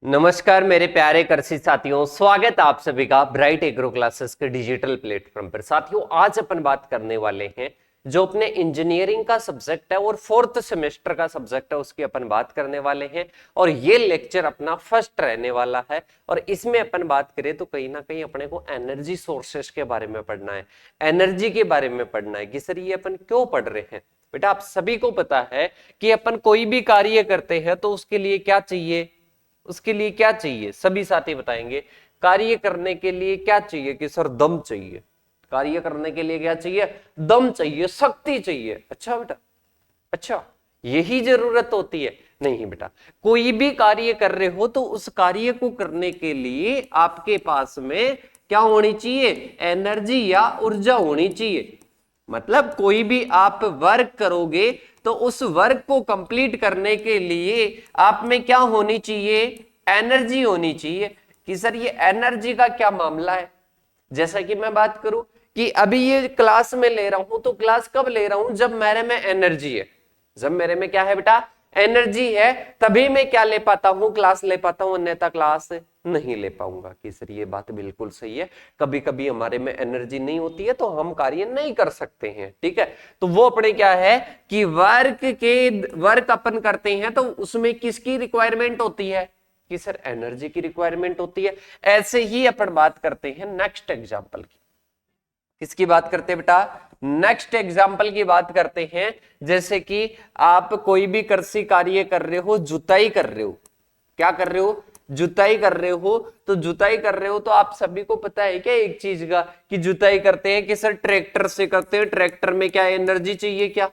नमस्कार मेरे प्यारे कृषि साथियों, स्वागत है आप सभी का ब्राइट एग्रो क्लासेस के डिजिटल प्लेटफॉर्म पर। साथियों, आज अपन बात करने वाले हैं जो अपने इंजीनियरिंग का सब्जेक्ट है और फोर्थ सेमेस्टर का सब्जेक्ट है, उसकी अपन बात करने वाले हैं। और ये लेक्चर अपना फर्स्ट रहने वाला है और इसमें अपन बात करें तो कहीं ना कहीं अपने को एनर्जी सोर्सेस के बारे में पढ़ना है, एनर्जी के बारे में पढ़ना है कि सर ये अपन क्यों पढ़ रहे हैं। बेटा, आप सभी को पता है कि अपन कोई भी कार्य करते हैं तो उसके लिए क्या चाहिए, उसके लिए क्या चाहिए, सभी साथी बताएंगे। कार्य करने के लिए क्या चाहिए कि सर दम चाहिए। कार्य करने के लिए क्या चाहिए? दम चाहिए, शक्ति चाहिए। अच्छा बेटा, अच्छा यही जरूरत होती है? नहीं बेटा, कोई भी कार्य कर रहे हो तो उस कार्य को करने के लिए आपके पास में क्या होनी चाहिए? एनर्जी या ऊर्जा होनी चाहिए। मतलब कोई भी आप वर्क करोगे तो उस वर्क को कंप्लीट करने के लिए आप में क्या होनी चाहिए? एनर्जी होनी चाहिए। कि सर ये एनर्जी का क्या मामला है? जैसा कि मैं बात करूं कि अभी ये क्लास में ले रहा हूं तो क्लास कब ले रहा हूं? जब मेरे में एनर्जी है। जब मेरे में क्या है बेटा? एनर्जी है, तभी मैं क्या ले पाता हूं? क्लास ले पाता हूं, अन्यथा क्लास नहीं ले पाऊंगा। कि सर ये बात बिल्कुल सही है, कभी कभी हमारे में एनर्जी नहीं होती है तो हम कार्य नहीं कर सकते हैं। ठीक है, तो वो अपने क्या है कि वर्क अपन करते हैं तो उसमें किसकी रिक्वायरमेंट होती है? कि सर एनर्जी की रिक्वायरमेंट होती है। ऐसे ही अपन बात करते हैं नेक्स्ट एग्जांपल की। किसकी बात करते हैं बेटा? नेक्स्ट एग्जांपल की बात करते हैं। जैसे कि आप कोई भी कृषि कार्य कर रहे हो, जुताई कर रहे हो। क्या कर रहे हो? जुताई कर रहे हो। तो जुताई कर रहे हो तो आप सभी को पता है क्या एक चीज का कि जुताई करते हैं कि सर ट्रैक्टर से करते हैं। ट्रैक्टर में क्या एनर्जी चाहिए? क्या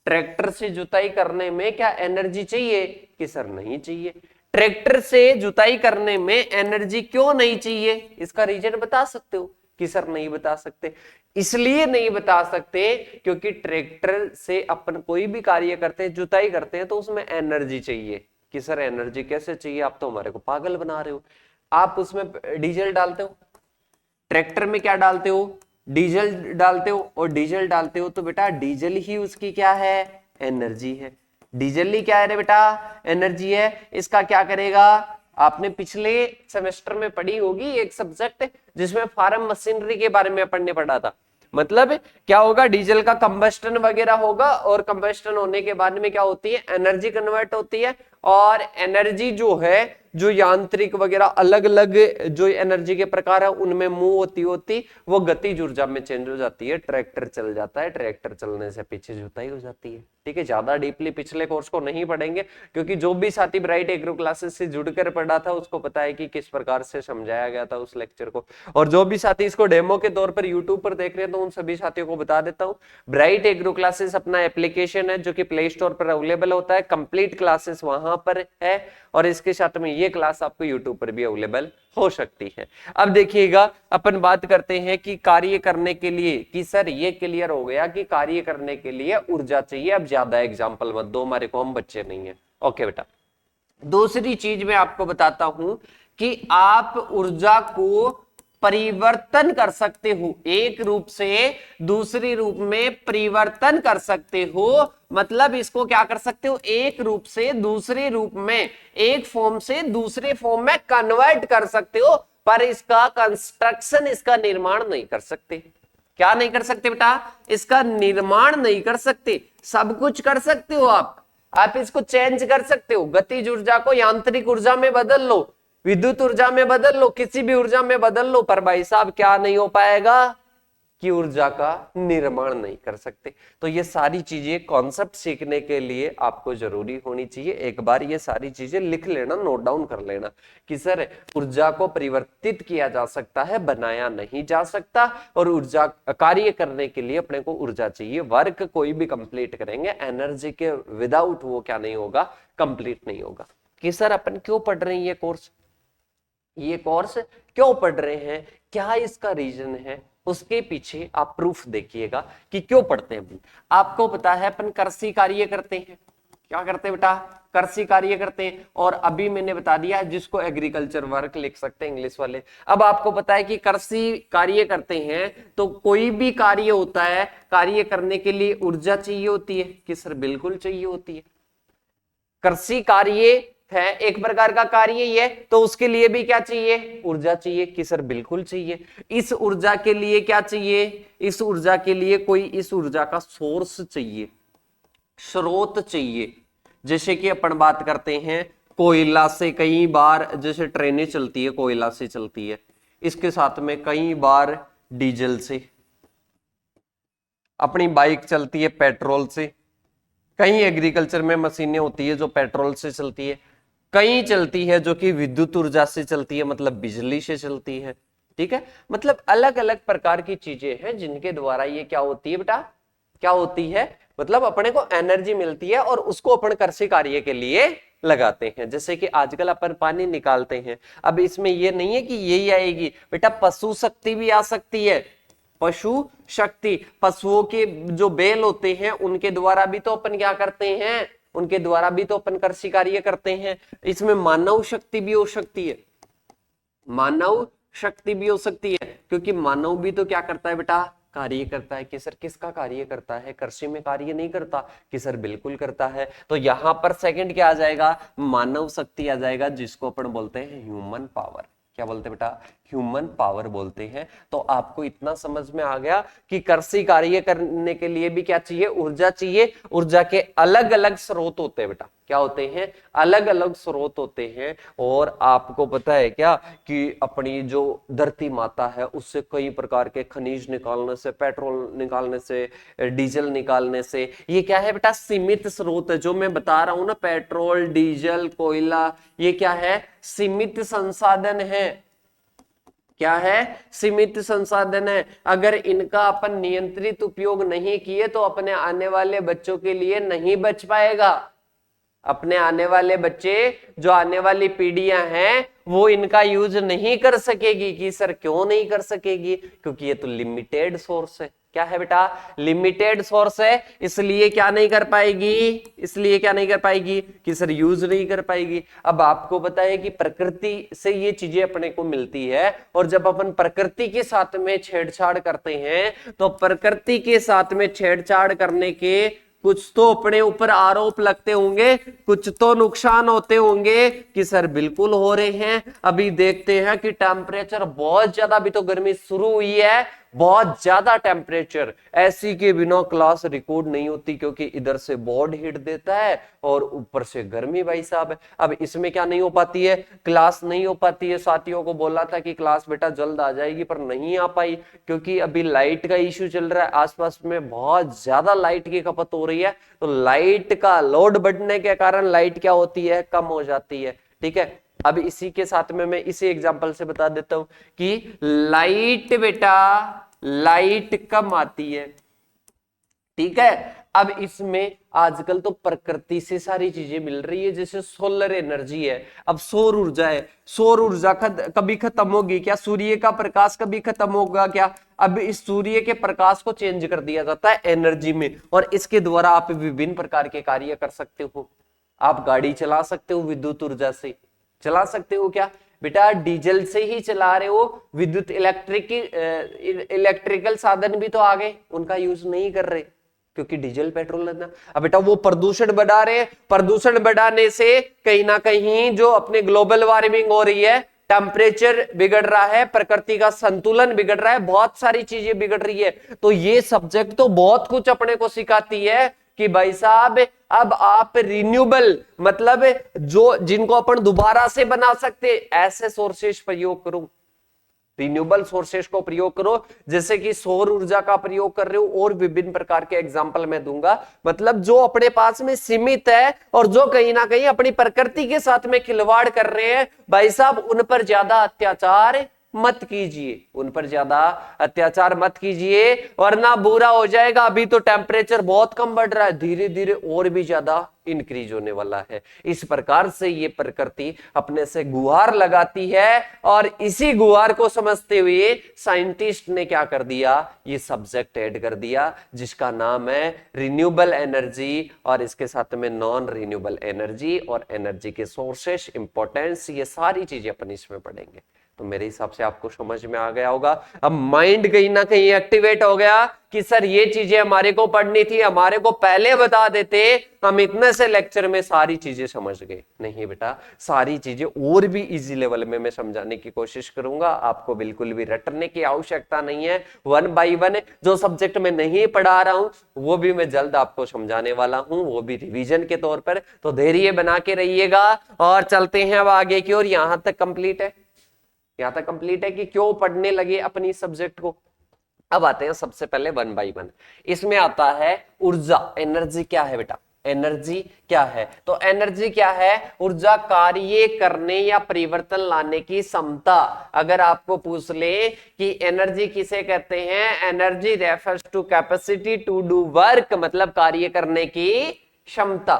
ट्रैक्टर से जुताई करने में क्या एनर्जी चाहिए? कि सर नहीं चाहिए। ट्रैक्टर से जुताई करने में एनर्जी क्यों नहीं चाहिए? इसका रीजन बता सकते हो? कि सर नहीं बता सकते। इसलिए नहीं बता सकते क्योंकि ट्रैक्टर से अपन कोई भी कार्य करते हैं, जुताई करते हैं तो उसमें एनर्जी चाहिए। कि सर एनर्जी कैसे चाहिए? आप तो हमारे को पागल बना रहे हो। आप उसमें डीजल डालते हो, ट्रैक्टर में क्या डालते हो? डीजल डालते हो। और डीजल डालते हो तो बेटा डीजल ही उसकी क्या है? एनर्जी है। डीजल ही क्या है रे बेटा? एनर्जी है। इसका क्या करेगा? आपने पिछले सेमेस्टर में पढ़ी होगी एक सब्जेक्ट जिसमें फार्म मशीनरी के बारे में पढ़ने पड़ा था। मतलब क्या होगा? डीजल का कंबस्टन वगैरह होगा और कंबस्टन होने के बाद में क्या होती है? एनर्जी कन्वर्ट होती है। और एनर्जी जो है, जो यांत्रिक वगैरह अलग अलग जो एनर्जी के प्रकार है उनमें मूव होती होती वो गतिज ऊर्जा में चेंज हो जाती है। ट्रैक्टर चल जाता है, ट्रैक्टर चलने से पीछे जुताई हो जाती है। ठीक है, ज्यादा डीपली पिछले कोर्स को नहीं पढ़ेंगे क्योंकि जो भी साथी ब्राइट एग्रो क्लासेस से जुड़कर पढ़ा था उसको पता है कि किस प्रकार से समझाया गया था उस लेक्चर को। और जो भी साथी इसको डेमो के तौर पर यूट्यूब पर देख रहे हैं तो उन सभी साथियों को बता देता हूं, ब्राइट एग्रो क्लासेस अपना एप्लीकेशन है जो कि प्ले स्टोर पर अवेलेबल होता है। कंप्लीट क्लासेस वहां पर है और इसके साथ में ये क्लास आपको यूट्यूब पर भी अवेलेबल हो सकती है। अब देखिएगा, अपन बात करते हैं कि कार्य करने के लिए, कि सर ये क्लियर हो गया कि कार्य करने के लिए ऊर्जा चाहिए। अब ज्यादा एग्जांपल मत दो, हमारे को हम बच्चे नहीं है। ओके बेटा, दूसरी चीज मैं आपको बताता हूं कि आप ऊर्जा को परिवर्तन कर सकते हो, एक रूप से दूसरी रूप में परिवर्तन कर सकते हो। मतलब इसको क्या कर सकते हो? एक रूप से दूसरे रूप में, एक फॉर्म से दूसरे फॉर्म में कन्वर्ट कर सकते हो, पर इसका कंस्ट्रक्शन, इसका निर्माण नहीं कर सकते। क्या नहीं कर सकते बेटा? इसका निर्माण नहीं कर सकते। सब कुछ कर सकते हो आप इसको चेंज कर सकते हो। गतिज ऊर्जा को यांत्रिक ऊर्जा में बदल लो, विद्युत ऊर्जा में बदल लो, किसी भी ऊर्जा में बदल लो, पर भाई साहब क्या नहीं हो पाएगा? कि ऊर्जा का निर्माण नहीं कर सकते। तो ये सारी चीजें कॉन्सेप्ट सीखने के लिए आपको जरूरी होनी चाहिए। एक बार ये सारी चीजें लिख लेना, नोट डाउन कर लेना कि सर ऊर्जा को परिवर्तित किया जा सकता है, बनाया नहीं जा सकता। और ऊर्जा कार्य करने के लिए अपने को ऊर्जा चाहिए। वर्क कोई भी कंप्लीट करेंगे, एनर्जी के विदाउट वो क्या नहीं होगा? कंप्लीट नहीं होगा। कि सर अपन क्यों पढ़ रहे हैं ये कोर्स? ये कोर्स क्यों पढ़ रहे हैं, क्या इसका रीजन है, उसके पीछे आप प्रूफ देखिएगा कि क्यों पढ़ते हैं। आपको पता है अपन कृषि कार्य करते हैं। क्या करते हैं बेटा? कृषि कार्य करते हैं। और अभी मैंने बता दिया है जिसको एग्रीकल्चर वर्क लिख सकते हैं इंग्लिश वाले। अब आपको पता है कि कृषि कार्य करते हैं तो कोई भी कार्य होता है, कार्य करने के लिए ऊर्जा चाहिए होती है। कि सर बिल्कुल चाहिए होती है। कृषि कार्य है, एक प्रकार का कार्य ही है, तो उसके लिए भी क्या चाहिए, ऊर्जा चाहिए कि सर बिल्कुल चाहिए। इस ऊर्जा के लिए क्या चाहिए, इस ऊर्जा के लिए कोई इस ऊर्जा का सोर्स चाहिए, स्रोत चाहिए। जैसे कि अपन बात करते हैं कोयला से, कई बार जैसे ट्रेनें चलती है कोयला से चलती है, इसके साथ में कई बार डीजल से, अपनी बाइक चलती है पेट्रोल से, कहीं एग्रीकल्चर में मशीनें होती है जो पेट्रोल से चलती है, कहीं चलती है जो कि विद्युत ऊर्जा से चलती है, मतलब बिजली से चलती है। ठीक है, मतलब अलग अलग प्रकार की चीजें हैं जिनके द्वारा ये क्या होती है बेटा, क्या होती है, मतलब अपने को एनर्जी मिलती है और उसको अपन कृषि कार्य के लिए लगाते हैं। जैसे कि आजकल अपन पानी निकालते हैं, अब इसमें ये नहीं है कि यही आएगी बेटा, पशु शक्ति भी आ सकती है, पशु शक्ति, पशुओं के जो बैल होते हैं उनके द्वारा भी तो अपन क्या करते हैं, उनके द्वारा भी तो अपन कृषि कार्य करते हैं। इसमें मानव शक्ति भी हो सकती है, मानव शक्ति भी हो सकती है, क्योंकि मानव भी तो क्या करता है बेटा, कार्य करता है। कि सर किसका कार्य करता है, कृषि में कार्य नहीं करता, कि सर बिल्कुल करता है। तो यहां पर सेकंड क्या आ जाएगा, मानव शक्ति आ जाएगा, जिसको अपन बोलते हैं ह्यूमन पावर। क्या बोलते हैं बेटा, ह्यूमन पावर बोलते हैं। तो आपको इतना समझ में आ गया कि कृषि कार्य करने के लिए भी क्या चाहिए, ऊर्जा चाहिए। ऊर्जा के अलग अलग स्रोत होते हैं बेटा, क्या होते हैं, अलग अलग स्रोत होते हैं। और आपको पता है क्या कि अपनी जो धरती माता है उससे कई प्रकार के खनिज निकालने से, पेट्रोल निकालने से, डीजल निकालने से, ये क्या है बेटा, सीमित स्रोत है। जो मैं बता रहा हूं ना, पेट्रोल, डीजल, कोयला, ये क्या है, सीमित संसाधन है। क्या है, सीमित संसाधन है। अगर इनका अपन नियंत्रित उपयोग नहीं किए तो अपने आने वाले बच्चों के लिए नहीं बच पाएगा। अपने आने वाले बच्चे, जो आने वाली पीढ़ियां हैं, वो इनका यूज नहीं कर सकेगी। कि सर क्यों नहीं कर सकेगी, क्योंकि ये तो लिमिटेड सोर्स है। क्या है बेटा, लिमिटेड सोर्स है, इसलिए क्या नहीं कर पाएगी, इसलिए क्या नहीं कर पाएगी, कि सर यूज नहीं कर पाएगी। अब आपको पता है कि प्रकृति से ये चीजें अपने को मिलती है, और जब अपन प्रकृति के साथ में छेड़छाड़ करते हैं तो प्रकृति के साथ में छेड़छाड़ करने के कुछ तो अपने ऊपर आरोप लगते होंगे, कुछ तो नुकसान होते होंगे। कि सर बिल्कुल हो रहे हैं। अभी देखते हैं कि टेम्परेचर बहुत ज्यादा, अभी तो गर्मी शुरू हुई है, बहुत ज्यादा टेम्परेचर, ऐसी के बिना क्लास रिकॉर्ड नहीं होती, क्योंकि इधर से बोर्ड हिट देता है और ऊपर से गर्मी भाई साहब। अब इसमें क्या नहीं हो पाती है, क्लास नहीं हो पाती है। साथियों को बोला था कि क्लास बेटा जल्द आ जाएगी, पर नहीं आ पाई, क्योंकि अभी लाइट का इश्यू चल रहा है, आसपास में बहुत ज्यादा लाइट की खपत हो रही है। तो लाइट का लोड बढ़ने के कारण लाइट क्या होती है, कम हो जाती है। ठीक है, अब इसी के साथ में मैं इसी एग्जांपल से बता देता हूं कि लाइट बेटा, लाइट कम आती है। ठीक है, अब इसमें आजकल तो प्रकृति से सारी चीजें मिल रही है, जैसे सोलर एनर्जी है, अब सौर ऊर्जा है। सौर ऊर्जा कभी खत्म होगी क्या, सूर्य का प्रकाश कभी खत्म होगा क्या। अब इस सूर्य के प्रकाश को चेंज कर दिया जाता है एनर्जी में, और इसके द्वारा आप विभिन्न प्रकार के कार्य कर सकते हो। आप गाड़ी चला सकते हो, विद्युत ऊर्जा से चला सकते हो क्या बेटा, डीजल से ही चला रहे हो। विद्युत इलेक्ट्रिकल साधन भी तो आ गए, उनका यूज नहीं कर रहे, क्योंकि डीजल पेट्रोल लेना। अब बेटा वो प्रदूषण बढ़ा रहे हैं, प्रदूषण बढ़ाने से कहीं ना कहीं जो अपने ग्लोबल वार्मिंग हो रही है, टेम्परेचर बिगड़ रहा है, प्रकृति का संतुलन बिगड़ रहा है, बहुत सारी चीजें बिगड़ रही है। तो ये सब्जेक्ट तो बहुत कुछ अपने को सिखाती है कि भाई साहब अब आप रिन्यूएबल, मतलब जो जिनको अपन दोबारा से बना सकते, ऐसे सोर्सेस प्रयोग करो, रिन्यूएबल सोर्सेस को प्रयोग करो। जैसे कि सौर ऊर्जा का प्रयोग कर रहे हो, और विभिन्न प्रकार के एग्जांपल मैं दूंगा। मतलब जो अपने पास में सीमित है और जो कहीं ना कहीं अपनी प्रकृति के साथ में खिलवाड़ कर रहे हैं, भाई साहब उन पर ज्यादा अत्याचार मत कीजिए, उन पर ज्यादा अत्याचार मत कीजिए, वरना बुरा हो जाएगा। अभी तो टेम्परेचर बहुत कम बढ़ रहा है, धीरे धीरे और भी ज्यादा इंक्रीज होने वाला है। इस प्रकार से ये प्रकृति अपने से गुहार लगाती है, और इसी गुहार को समझते हुए साइंटिस्ट ने क्या कर दिया, ये सब्जेक्ट ऐड कर दिया, जिसका नाम है रिन्यूएबल एनर्जी, और इसके साथ में नॉन रिन्यूएबल एनर्जी और एनर्जी के सोर्सेस, इंपॉर्टेंस, ये सारी चीजें अपन इसमें पढ़ेंगे। तो मेरे हिसाब से आपको समझ में आ गया होगा। अब माइंड कहीं ना कहीं एक्टिवेट हो गया कि सर ये चीजें हमारे को पढ़नी थी, हमारे को पहले बता देते, हम इतने से लेक्चर में सारी चीजें समझ गए। नहीं बेटा, सारी चीजें और भी इजी लेवल में मैं समझाने की कोशिश करूंगा, आपको बिल्कुल भी रटने की आवश्यकता नहीं है। 1 बाय 1 जो सब्जेक्ट में नहीं पढ़ा रहा हूं वो भी मैं जल्द आपको समझाने वाला हूं, वो भी रिवीजन के तौर पर। तो धैर्य बना के रहिएगा और चलते हैं अब आगे की ओर। यहां तक कंप्लीट है, यहां तक कंप्लीट है कि क्यों पढ़ने लगे अपनी सब्जेक्ट को। अब आते हैं सबसे पहले 1 बाय 1। इसमें आता है ऊर्जा, एनर्जी क्या है बेटा, एनर्जी क्या है? तो एनर्जी क्या है? ऊर्जा कार्य करने या परिवर्तन लाने की क्षमता। अगर आपको पूछ ले कि एनर्जी किसे कहते हैं, energy refers to capacity to do work, मतलब कार्य करने की क्षमता।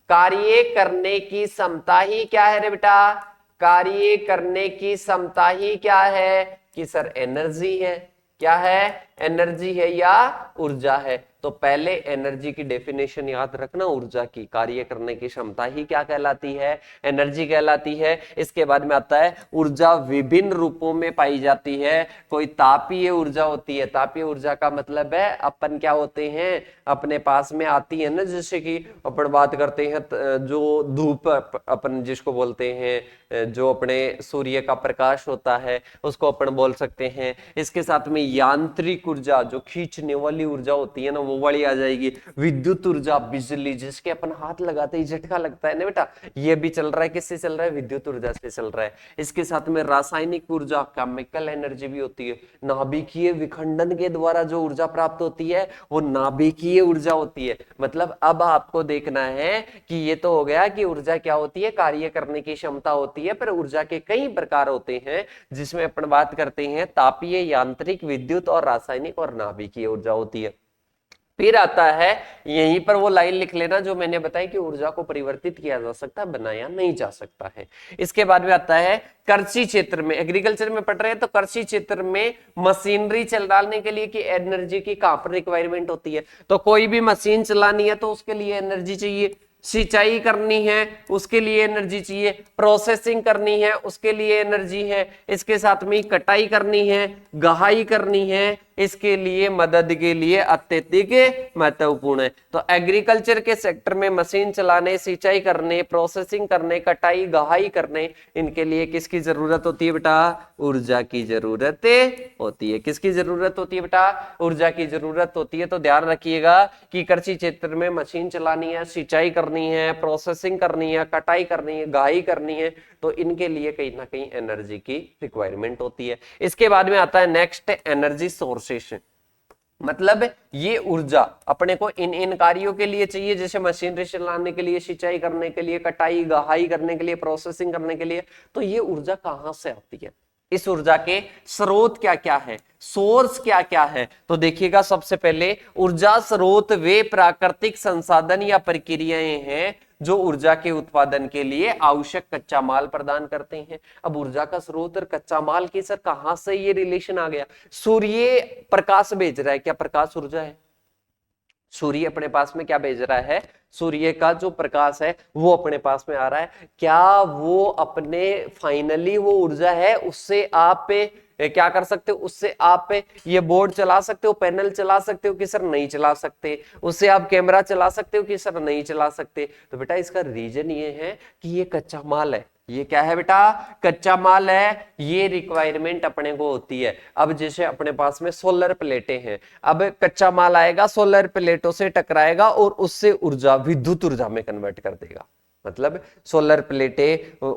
कार्य करने की क्षमता ही क्या है रे बेटा? कार्य करने की क्षमता ही क्या है कि सर एनर्जी है। क्या है? एनर्जी है या ऊर्जा है। तो पहले एनर्जी की डेफिनेशन याद रखना, ऊर्जा की कार्य करने की क्षमता ही क्या कहलाती है? एनर्जी कहलाती है। इसके बाद में आता है ऊर्जा विभिन्न रूपों में पाई जाती है। कोई तापीय ऊर्जा होती है, तापीय ऊर्जा का मतलब है अपन क्या होते हैं, अपने पास में आती है ना, जैसे कि अपन बात करते हैं जो धूप अपन जिसको बोलते हैं, जो अपने सूर्य का प्रकाश होता है उसको अपन बोल सकते हैं। इसके साथ में यांत्रिक ऊर्जा, जो खींचने वाली ऊर्जा होती है ना, वो वाली आ जाएगी। विद्युत ऊर्जा, बिजली जिसके अपन हाथ लगाते ही झटका लगता है ना बेटा, ये भी चल रहा है, किससे चल रहा है? विद्युत ऊर्जा से चल रहा है। इसके साथ में रासायनिक ऊर्जा, केमिकल एनर्जी भी होती है। नाभिकीय विखंडन के द्वारा जो ऊर्जा प्राप्त होती है वो नाभिकीय ऊर्जा होती है। मतलब अब आपको देखना है कि ये तो हो गया कि ऊर्जा क्या होती है, कार्य करने की क्षमता होती है, पर ऊर्जा के कई प्रकार होते हैं, जिसमें अपन बात करते हैं तापीय, यांत्रिक, विद्युत और रासायनिक और नाभिकीय ऊर्जा होती है। फिर आता है, यहीं पर वो लाइन लिख लेना जो मैंने बताई कि ऊर्जा को परिवर्तित किया जा सकता है, बनाया नहीं जा सकता है। इसके बाद में आता है कृषि क्षेत्र में, एग्रीकल्चर में पढ़ रहे हैं तो कृषि क्षेत्र में मशीनरी चलाने के लिए की एनर्जी की कहां पर रिक्वायरमेंट होती है? तो कोई भी मशीन चलानी है तो उसके लिए एनर्जी चाहिए। सिंचाई करनी है उसके लिए एनर्जी चाहिए, प्रोसेसिंग करनी है उसके लिए एनर्जी है, इसके साथ में कटाई करनी है, गहाई करनी है, इसके लिए मदद के लिए अत्यधिक महत्वपूर्ण है। तो एग्रीकल्चर के सेक्टर में मशीन चलाने, सिंचाई करने, प्रोसेसिंग करने, कटाई गहाई करने, इनके लिए किसकी जरूरत होती है बेटा? ऊर्जा की जरूरत होती है। किसकी जरूरत होती है बेटा? ऊर्जा की जरूरत होती है। तो ध्यान रखिएगा कि कृषि क्षेत्र में मशीन चलानी है, सिंचाई करनी है, प्रोसेसिंग करनी है, कटाई करनी है, गहाई करनी है, तो इनके लिए कहीं ना कहीं एनर्जी की रिक्वायरमेंट होती है। इसके बाद में आता है नेक्स्ट, एनर्जी सोर्सेस। मतलब ये ऊर्जा अपने को इन कार्यों के लिए चाहिए, जैसे मशीनरी चलाने के लिए, सिंचाई करने के लिए, कटाई गहाई करने के लिए, प्रोसेसिंग करने के लिए। तो ये ऊर्जा कहां से आती है? इस ऊर्जा के स्रोत क्या क्या है, सोर्स क्या क्या है? तो देखिएगा, सबसे पहले ऊर्जा स्रोत वे प्राकृतिक संसाधन या प्रक्रियाएं हैं जो ऊर्जा के उत्पादन के लिए आवश्यक कच्चा माल प्रदान करते हैं। अब ऊर्जा का स्रोत और कच्चा माल की सर कहां से ये रिलेशन आ गया? सूर्य प्रकाश भेज रहा है, क्या प्रकाश ऊर्जा है? सूर्य अपने पास में क्या भेज रहा है? सूर्य का जो प्रकाश है वो अपने पास में आ रहा है, क्या वो अपने फाइनली वो ऊर्जा है, उससे आप क्या कर सकते हो? उससे आप ये बोर्ड चला सकते हो, पैनल चला सकते हो कि सर नहीं चला सकते? उससे आप कैमरा चला सकते हो कि सर नहीं चला सकते? तो बेटा इसका रीजन ये है कि ये कच्चा माल है। ये क्या है बेटा? कच्चा माल है। ये रिक्वायरमेंट अपने को होती है। अब जैसे अपने पास में सोलर प्लेटें हैं, अब कच्चा माल आएगा, सोलर प्लेटों से टकराएगा और उससे ऊर्जा विद्युत ऊर्जा में कन्वर्ट कर देगा। मतलब सोलर प्लेटें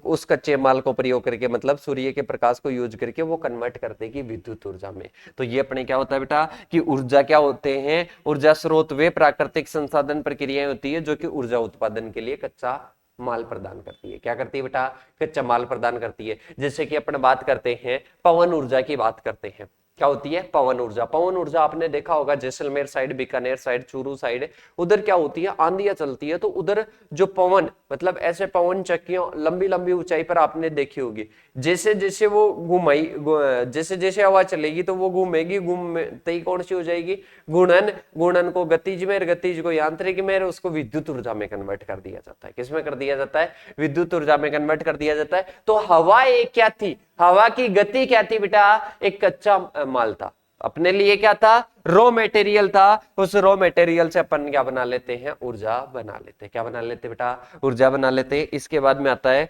उस कच्चे माल को प्रयोग करके, मतलब सूर्य के प्रकाश को यूज करके वो कन्वर्ट कर देगी विद्युत ऊर्जा में। तो ये अपने क्या होता है बेटा कि ऊर्जा क्या होते हैं? ऊर्जा स्रोत वे प्राकृतिक संसाधन प्रक्रियाएं होती है जो कि ऊर्जा उत्पादन के लिए कच्चा माल प्रदान करती है। क्या करती है बेटा? कच्चा माल प्रदान करती है। जैसे कि अपन बात करते हैं पवन ऊर्जा की, बात करते हैं, क्या होती है? पवन ऊर्जा। पवन ऊर्जा आपने देखा होगा Jaisalmer side, Bikaner side, Churu side, उधर क्या होती है? आंधियां चलती है, तो उधर जो पवन मतलब ऐसे पवन चक्कियां लंबी लंबी ऊंचाई पर आपने देखी होगी, जैसे जैसे वो जैसे जैसे हवा चलेगी तो वो घूमेगी, घूमते ही कौन सी हो जाएगी, गुणन, गुणन को गतिज में, गतिज को यांत्रिक में, उसको विद्युत ऊर्जा में कन्वर्ट कर दिया जाता है। किसमें कर दिया जाता है? विद्युत ऊर्जा में कन्वर्ट कर दिया जाता है। तो हवा एक क्या थी, हवा की गति क्या थी बेटा? एक कच्चा माल था, अपने लिए क्या था? रॉ मटेरियल था। उस रॉ मटेरियल से अपन क्या बना लेते हैं? ऊर्जा बना लेते हैं। क्या बना लेते बेटा? ऊर्जा बना लेते हैं। इसके बाद में आता है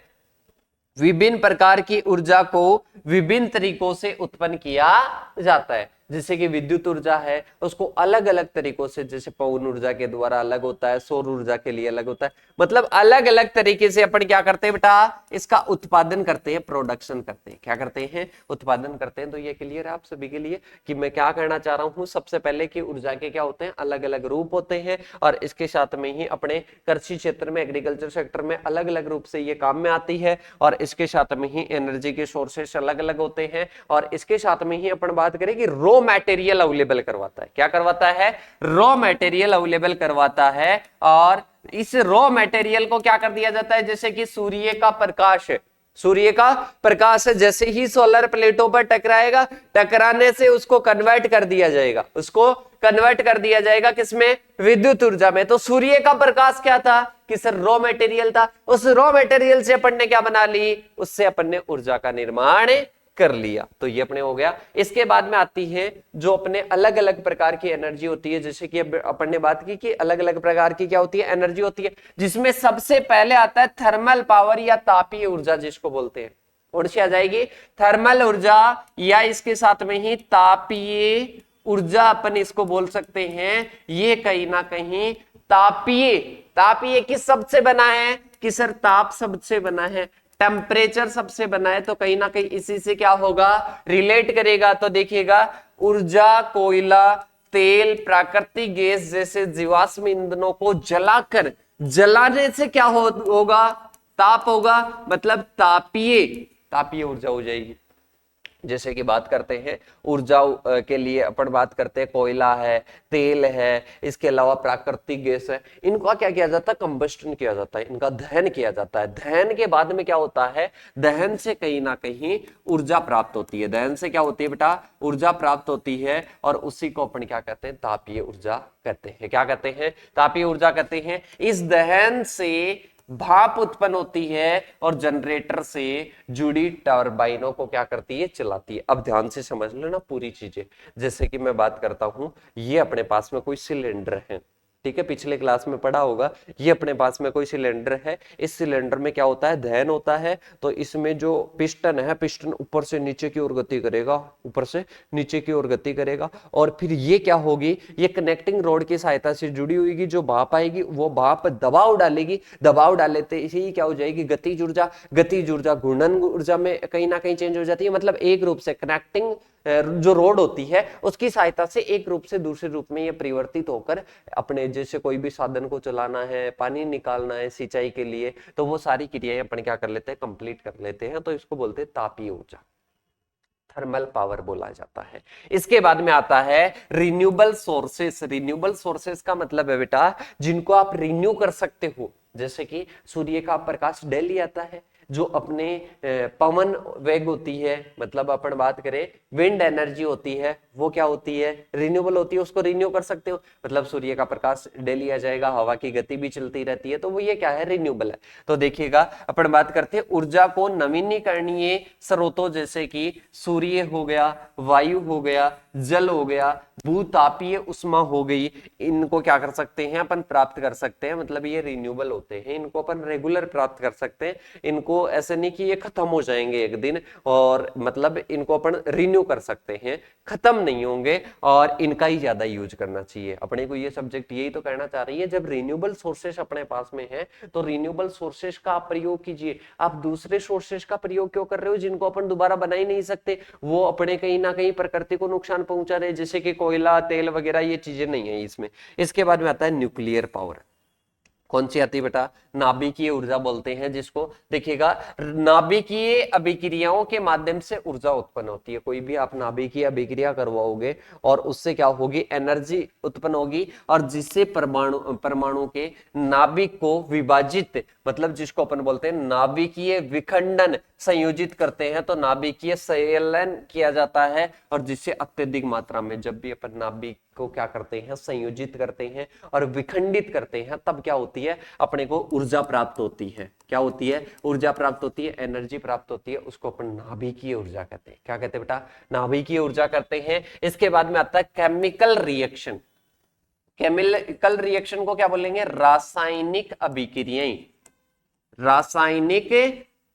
विभिन्न प्रकार की ऊर्जा को विभिन्न तरीकों से उत्पन्न किया जाता है। जैसे कि विद्युत ऊर्जा है, उसको अलग अलग तरीकों से, जैसे पवन ऊर्जा के द्वारा अलग होता है, सौर ऊर्जा के लिए अलग होता है, मतलब अलग अलग तरीके से अपन क्या करते हैं बेटा? इसका उत्पादन करते हैं, प्रोडक्शन करते हैं। क्या करते हैं? उत्पादन करते हैं। तो ये क्लियर है आप सभी के लिए कि मैं क्या कहना चाह रहा हूं? सबसे पहले कि ऊर्जा के क्या होते हैं? अलग अलग रूप होते हैं, और इसके साथ में ही अपने कृषि क्षेत्र में, एग्रीकल्चर सेक्टर में अलग अलग रूप से ये काम में आती है, और इसके साथ में ही एनर्जी के सोर्सेस अलग अलग होते हैं, और इसके साथ में ही अपन बात करें कि रॉ मटेरियल अवेलेबल करवाता है। क्या करवाता है? रॉ मटेरियल अवेलेबल करवाता है। और इस रॉ मटेरियल को क्या कर दिया जाता है? जैसे कि सूर्य का प्रकाश है, सूर्य का प्रकाश जैसे ही सोलर प्लेटों पर टकराएगा, टकराने से उसको कन्वर्ट कर दिया जाएगा, उसको कन्वर्ट कर दिया जाएगा किसमें? विद्युत ऊर्जा में। तो सूर्य का प्रकाश क्या था? कि सर रॉ मटेरियल था। उस रॉ मटेरियल से अपन ने क्या बना ली? उससे अपन ने ऊर्जा का निर्माण कर लिया। तो ये अपने हो गया। इसके बाद में आती है जो अपने अलग अलग प्रकार की एनर्जी होती है, जैसे कि अपन ने बात की कि अलग अलग प्रकार की क्या होती है? एनर्जी होती है, जिसमें सबसे पहले आता है थर्मल पावर या तापीय ऊर्जा, जिसको बोलते हैं। कौन सी आ जाएगी? थर्मल ऊर्जा, या इसके साथ में ही तापीय ऊर्जा अपन इसको बोल सकते हैं। ये कहीं ना कहीं तापीय, तापीय किस सबसे बना है? कि सर ताप सबसे बना है, टेम्परेचर सबसे बना है, तो कहीं ना कहीं इसी से क्या होगा? रिलेट करेगा। तो देखिएगा, ऊर्जा कोयला, तेल, प्राकृतिक गैस जैसे जीवाश्म ईंधनों को जलाकर, जलाने से क्या होगा? ताप होगा, मतलब तापीय, तापीय ऊर्जा हो जाएगी। जैसे कि बात करते हैं ऊर्जा के लिए, अपन बात करते हैं कोयला है, तेल है, इसके अलावा प्राकृतिक गैस है, इनका क्या किया जाता है? कंबस्टन किया जाता है, इनका दहन किया जाता है। दहन के बाद में क्या होता है? दहन से कहीं ना कहीं ऊर्जा प्राप्त होती है। दहन से क्या होती है बेटा? ऊर्जा प्राप्त होती है, और उसी को अपन क्या कहते हैं? तापीय ऊर्जा कहते हैं। क्या कहते हैं? तापीय ऊर्जा कहते हैं। इस दहन से भाप उत्पन्न होती है, और जनरेटर से जुड़ी टर्बाइनों को क्या करती है? चलाती है। अब ध्यान से समझ लेना पूरी चीजें। जैसे कि मैं बात करता हूं, ये अपने पास में कोई सिलेंडर है, ठीक है, पिछले क्लास में पढ़ा होगा। ये अपने पास में कोई सिलेंडर है, इस सिलेंडर में क्या होता है? दहन होता है। तो इसमें जो पिस्टन है, पिस्टन ऊपर से नीचे की ओर गति करेगा, ऊपर से नीचे की ओर गति करेगा, और फिर ये क्या होगी? ये कनेक्टिंग रोड की सहायता से जुड़ी हुई, जो भाप आएगी वो भाप दबाव डालेगी, दबाव डालते ही क्या हो जाएगी? गतिज ऊर्जा। गतिज ऊर्जा घूर्णन ऊर्जा में कहीं ना कहीं चेंज हो जाती है। मतलब एक रूप से कनेक्टिंग जो रोड होती है उसकी सहायता से एक रूप से दूसरे रूप में ये परिवर्तित होकर अपने, जैसे कोई भी साधन को चलाना है, पानी निकालना है सिंचाई के लिए, तो वो सारी क्रियाएं अपन क्या कर लेते हैं? कंप्लीट कर लेते हैं। तो इसको बोलते हैं तापीय ऊर्जा, थर्मल पावर बोला जाता है। इसके बाद में आता है रिन्यूएबल सोर्सेस। रिन्यूएबल सोर्सेस का मतलब है बेटा, जिनको आप रिन्यू कर सकते हो। जैसे कि सूर्य का प्रकाश डेली आता है, जो अपने पवन वेग होती है, मतलब अपन बात करें विंड एनर्जी होती है, वो क्या होती है? रिन्यूएबल होती है, उसको रिन्यू कर सकते हो। मतलब सूर्य का प्रकाश डेली आ जाएगा, हवा की गति भी चलती रहती है, तो वो ये क्या है? रिन्यूएबल है। तो देखिएगा, अपन बात करते हैं ऊर्जा को नवीनीकरणीय स्रोतों, जैसे कि सूर्य हो गया, वायु हो गया, जल हो गया, भूतापीय उष्मा हो गई, इनको क्या कर सकते हैं? अपन प्राप्त कर सकते हैं। मतलब ये रिन्यूएबल होते हैं, इनको अपन रेगुलर प्राप्त कर सकते हैं। इनको ऐसे नहीं कि ये खत्म हो जाएंगे एक दिन, और मतलब इनको अपन रिन्यू कर सकते हैं, खत्म नहीं होंगे, और इनका ही ज्यादा यूज करना चाहिए। अपने को ये सब्जेक्ट यही तो कहना चाह रही है, जब रिन्यूएबल सोर्सेस अपने पास में है, तो रिन्यूएबल सोर्सेस का आप प्रयोग कीजिए। आप दूसरे सोर्सेस का प्रयोग क्यों कर रहे हो, जिनको अपन दोबारा बना ही नहीं सकते? वो अपने कहीं ना कहीं प्रकृति को नुकसान पहुंचा रहे, जैसे कि कोयला, तेल वगैरह, ये चीजें नहीं है इसमें। इसके बाद में आता है न्यूक्लियर पावर। कौन सी आती है बेटा? नाभिकीय ऊर्जा बोलते हैं जिसको। देखिएगा, नाभिकीय अभिक्रियाओं के माध्यम से ऊर्जा उत्पन्न होती है। कोई भी आप नाभिकीय अभिक्रिया करवाओगे और उससे क्या होगी? एनर्जी उत्पन्न होगी, और जिससे परमाणु परमाणु के नाभिक को विभाजित, मतलब जिसको अपन बोलते हैं नाभिकीय विखंडन, संयोजित करते हैं, तो नाभिकीय संलयन किया जाता है। और जिससे अत्यधिक मात्रा में जब भी अपन नाभिक को क्या करते हैं? संयोजित करते हैं और विखंडित करते हैं, तब क्या होती है? अपने को ऊर्जा प्राप्त होती है। क्या होती है? ऊर्जा प्राप्त होती है, एनर्जी प्राप्त होती है। उसको अपन नाभिकीय ऊर्जा कहते हैं। क्या कहते हैं बेटा? नाभिकीय ऊर्जा करते हैं। इसके बाद में आता है केमिकल रिएक्शन। केमिकल रिएक्शन को क्या बोलेंगे? रासायनिक अभिक्रियाएं। रासायनिक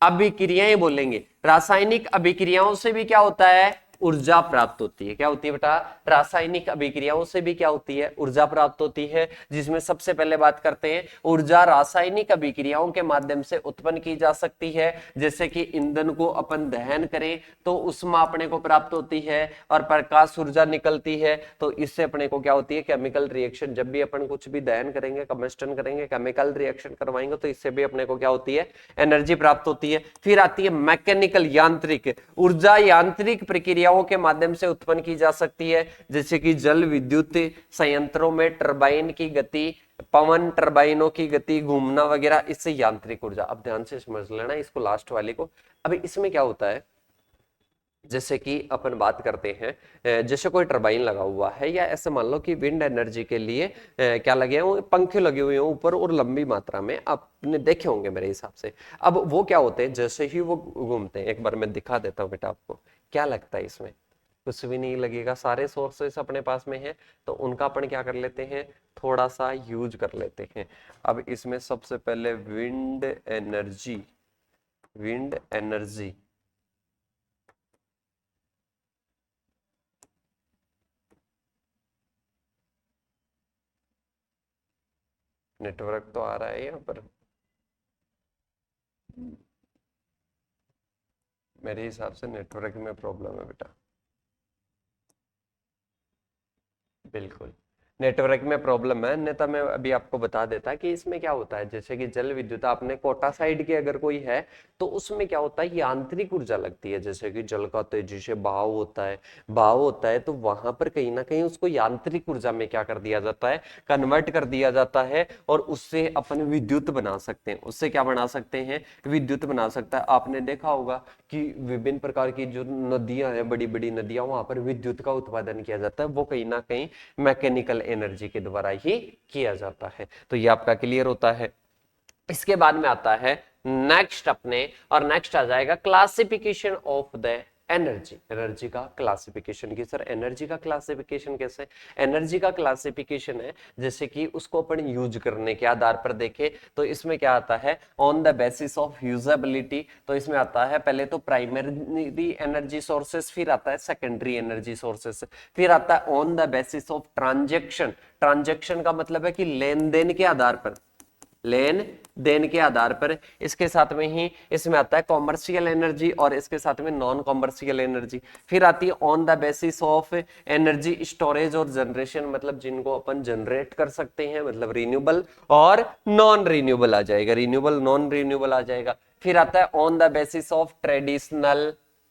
अभिक्रियाएं बोलेंगे। रासायनिक अभिक्रियाओं से भी क्या होता है? ऊर्जा प्राप्त होती है। क्या होती है बेटा? रासायनिक अभिक्रियाओं से भी क्या होती है? ऊर्जा प्राप्त होती है। जिसमें सबसे पहले बात करते हैं, ऊर्जा रासायनिक अभिक्रियाओं के माध्यम से उत्पन्न की जा सकती है। जैसे कि ईंधन को अपन दहन करें तो उष्मा अपने को प्राप्त होती है और प्रकाश ऊर्जा निकलती है। तो इससे अपने को क्या होती है? Chemical reaction. जब भी अपन कुछ भी दहन करेंगे, कंबस्टन करेंगे, केमिकल रिएक्शन करवाएंगे, तो इससे भी अपने को क्या होती है? एनर्जी प्राप्त होती है। फिर आती है मैकेनिकल, यांत्रिक ऊर्जा। यांत्रिक प्रक्रिया के माध्यम से उत्पन्न की जा सकती है, जैसे कि जल विद्युत संयंत्रों में टरबाइन की गति, पवन टरबाइनों की गति, घूमना वगैरह, इससे यांत्रिक ऊर्जा। अब ध्यान से समझ लेना इसको, लास्ट वाले को। अभी इसमें क्या होता है? जैसे कि अपन बात करते हैं, जैसे कोई टरबाइन लगा हुआ है, या ऐसे मान लो कि विंड एनर्जी के लिए क्या लगे हैं? पंखे लगे हुए हैं ऊपर और लंबी मात्रा में, आपने देखे होंगे मेरे हिसाब से। अब वो क्या होते हैं? जैसे ही वो घूमते हैं, एक बार मैं दिखा देता हूँ बेटा आपको। क्या लगता है इसमें? कुछ भी नहीं लगेगा। सारे सोर्सेस अपने पास में है, तो उनका अपन क्या कर लेते हैं? थोड़ा सा यूज कर लेते हैं। अब इसमें सबसे पहले wind energy, wind energy network तो आ रहा है यहाँ पर, मेरे हिसाब से नेटवर्क में प्रॉब्लम है बेटा। बिल्कुल नेटवर्क में प्रॉब्लम है, अन्यथा मैं अभी आपको बता देता कि इसमें क्या होता है। जैसे कि जल विद्युत आपने कोटा साइड की अगर कोई है, तो उसमें क्या होता है? यांत्रिक ऊर्जा लगती है। जैसे कि जल का तेजी से बहाव होता है, बहाव होता है, तो वहां पर कहीं ना कहीं उसको यांत्रिक ऊर्जा में क्या कर दिया जाता है? कन्वर्ट कर दिया जाता है, और उससे अपन विद्युत बना सकते हैं। उससे क्या बना सकते हैं? विद्युत बना सकता है। आपने देखा होगा कि विभिन्न प्रकार की जो नदियां हैं, बड़ी बड़ी नदियां, वहां पर विद्युत का उत्पादन किया जाता है। वो कहीं ना कहीं मैकेनिकल एनर्जी के द्वारा ही किया जाता है। तो ये आपका क्लियर होता है। इसके बाद में आता है नेक्स्ट अपने, और नेक्स्ट आ जाएगा classification of the energy. Energy का क्लासिफिकेशन की सर, एनर्जी का क्लासिफिकेशन कैसे? एनर्जी का क्लासिफिकेशन है जैसे कि उसको अपन यूज करने के आधार पर देखें, तो इसमें क्या आता है? On the basis of usability. तो इसमें आता है पहले तो प्राइमरी एनर्जी सोर्सेस, फिर आता है सेकेंडरी एनर्जी सोर्सेस, फिर आता है on the basis of transaction. Transaction का मतलब है कि लेन देन के आधार पर, लेन देन के आधार पर। इसके साथ में ही इसमें आता है कॉमर्शियल एनर्जी, और इसके साथ में नॉन कॉमर्शियल एनर्जी। फिर आती है on the basis of energy storage और जनरेशन, मतलब जिनको अपन जनरेट कर सकते हैं, मतलब रिन्यूएबल और नॉन रिन्यूएबल आ जाएगा, रिन्यूएबल नॉन रिन्यूएबल आ जाएगा। फिर आता है on the basis of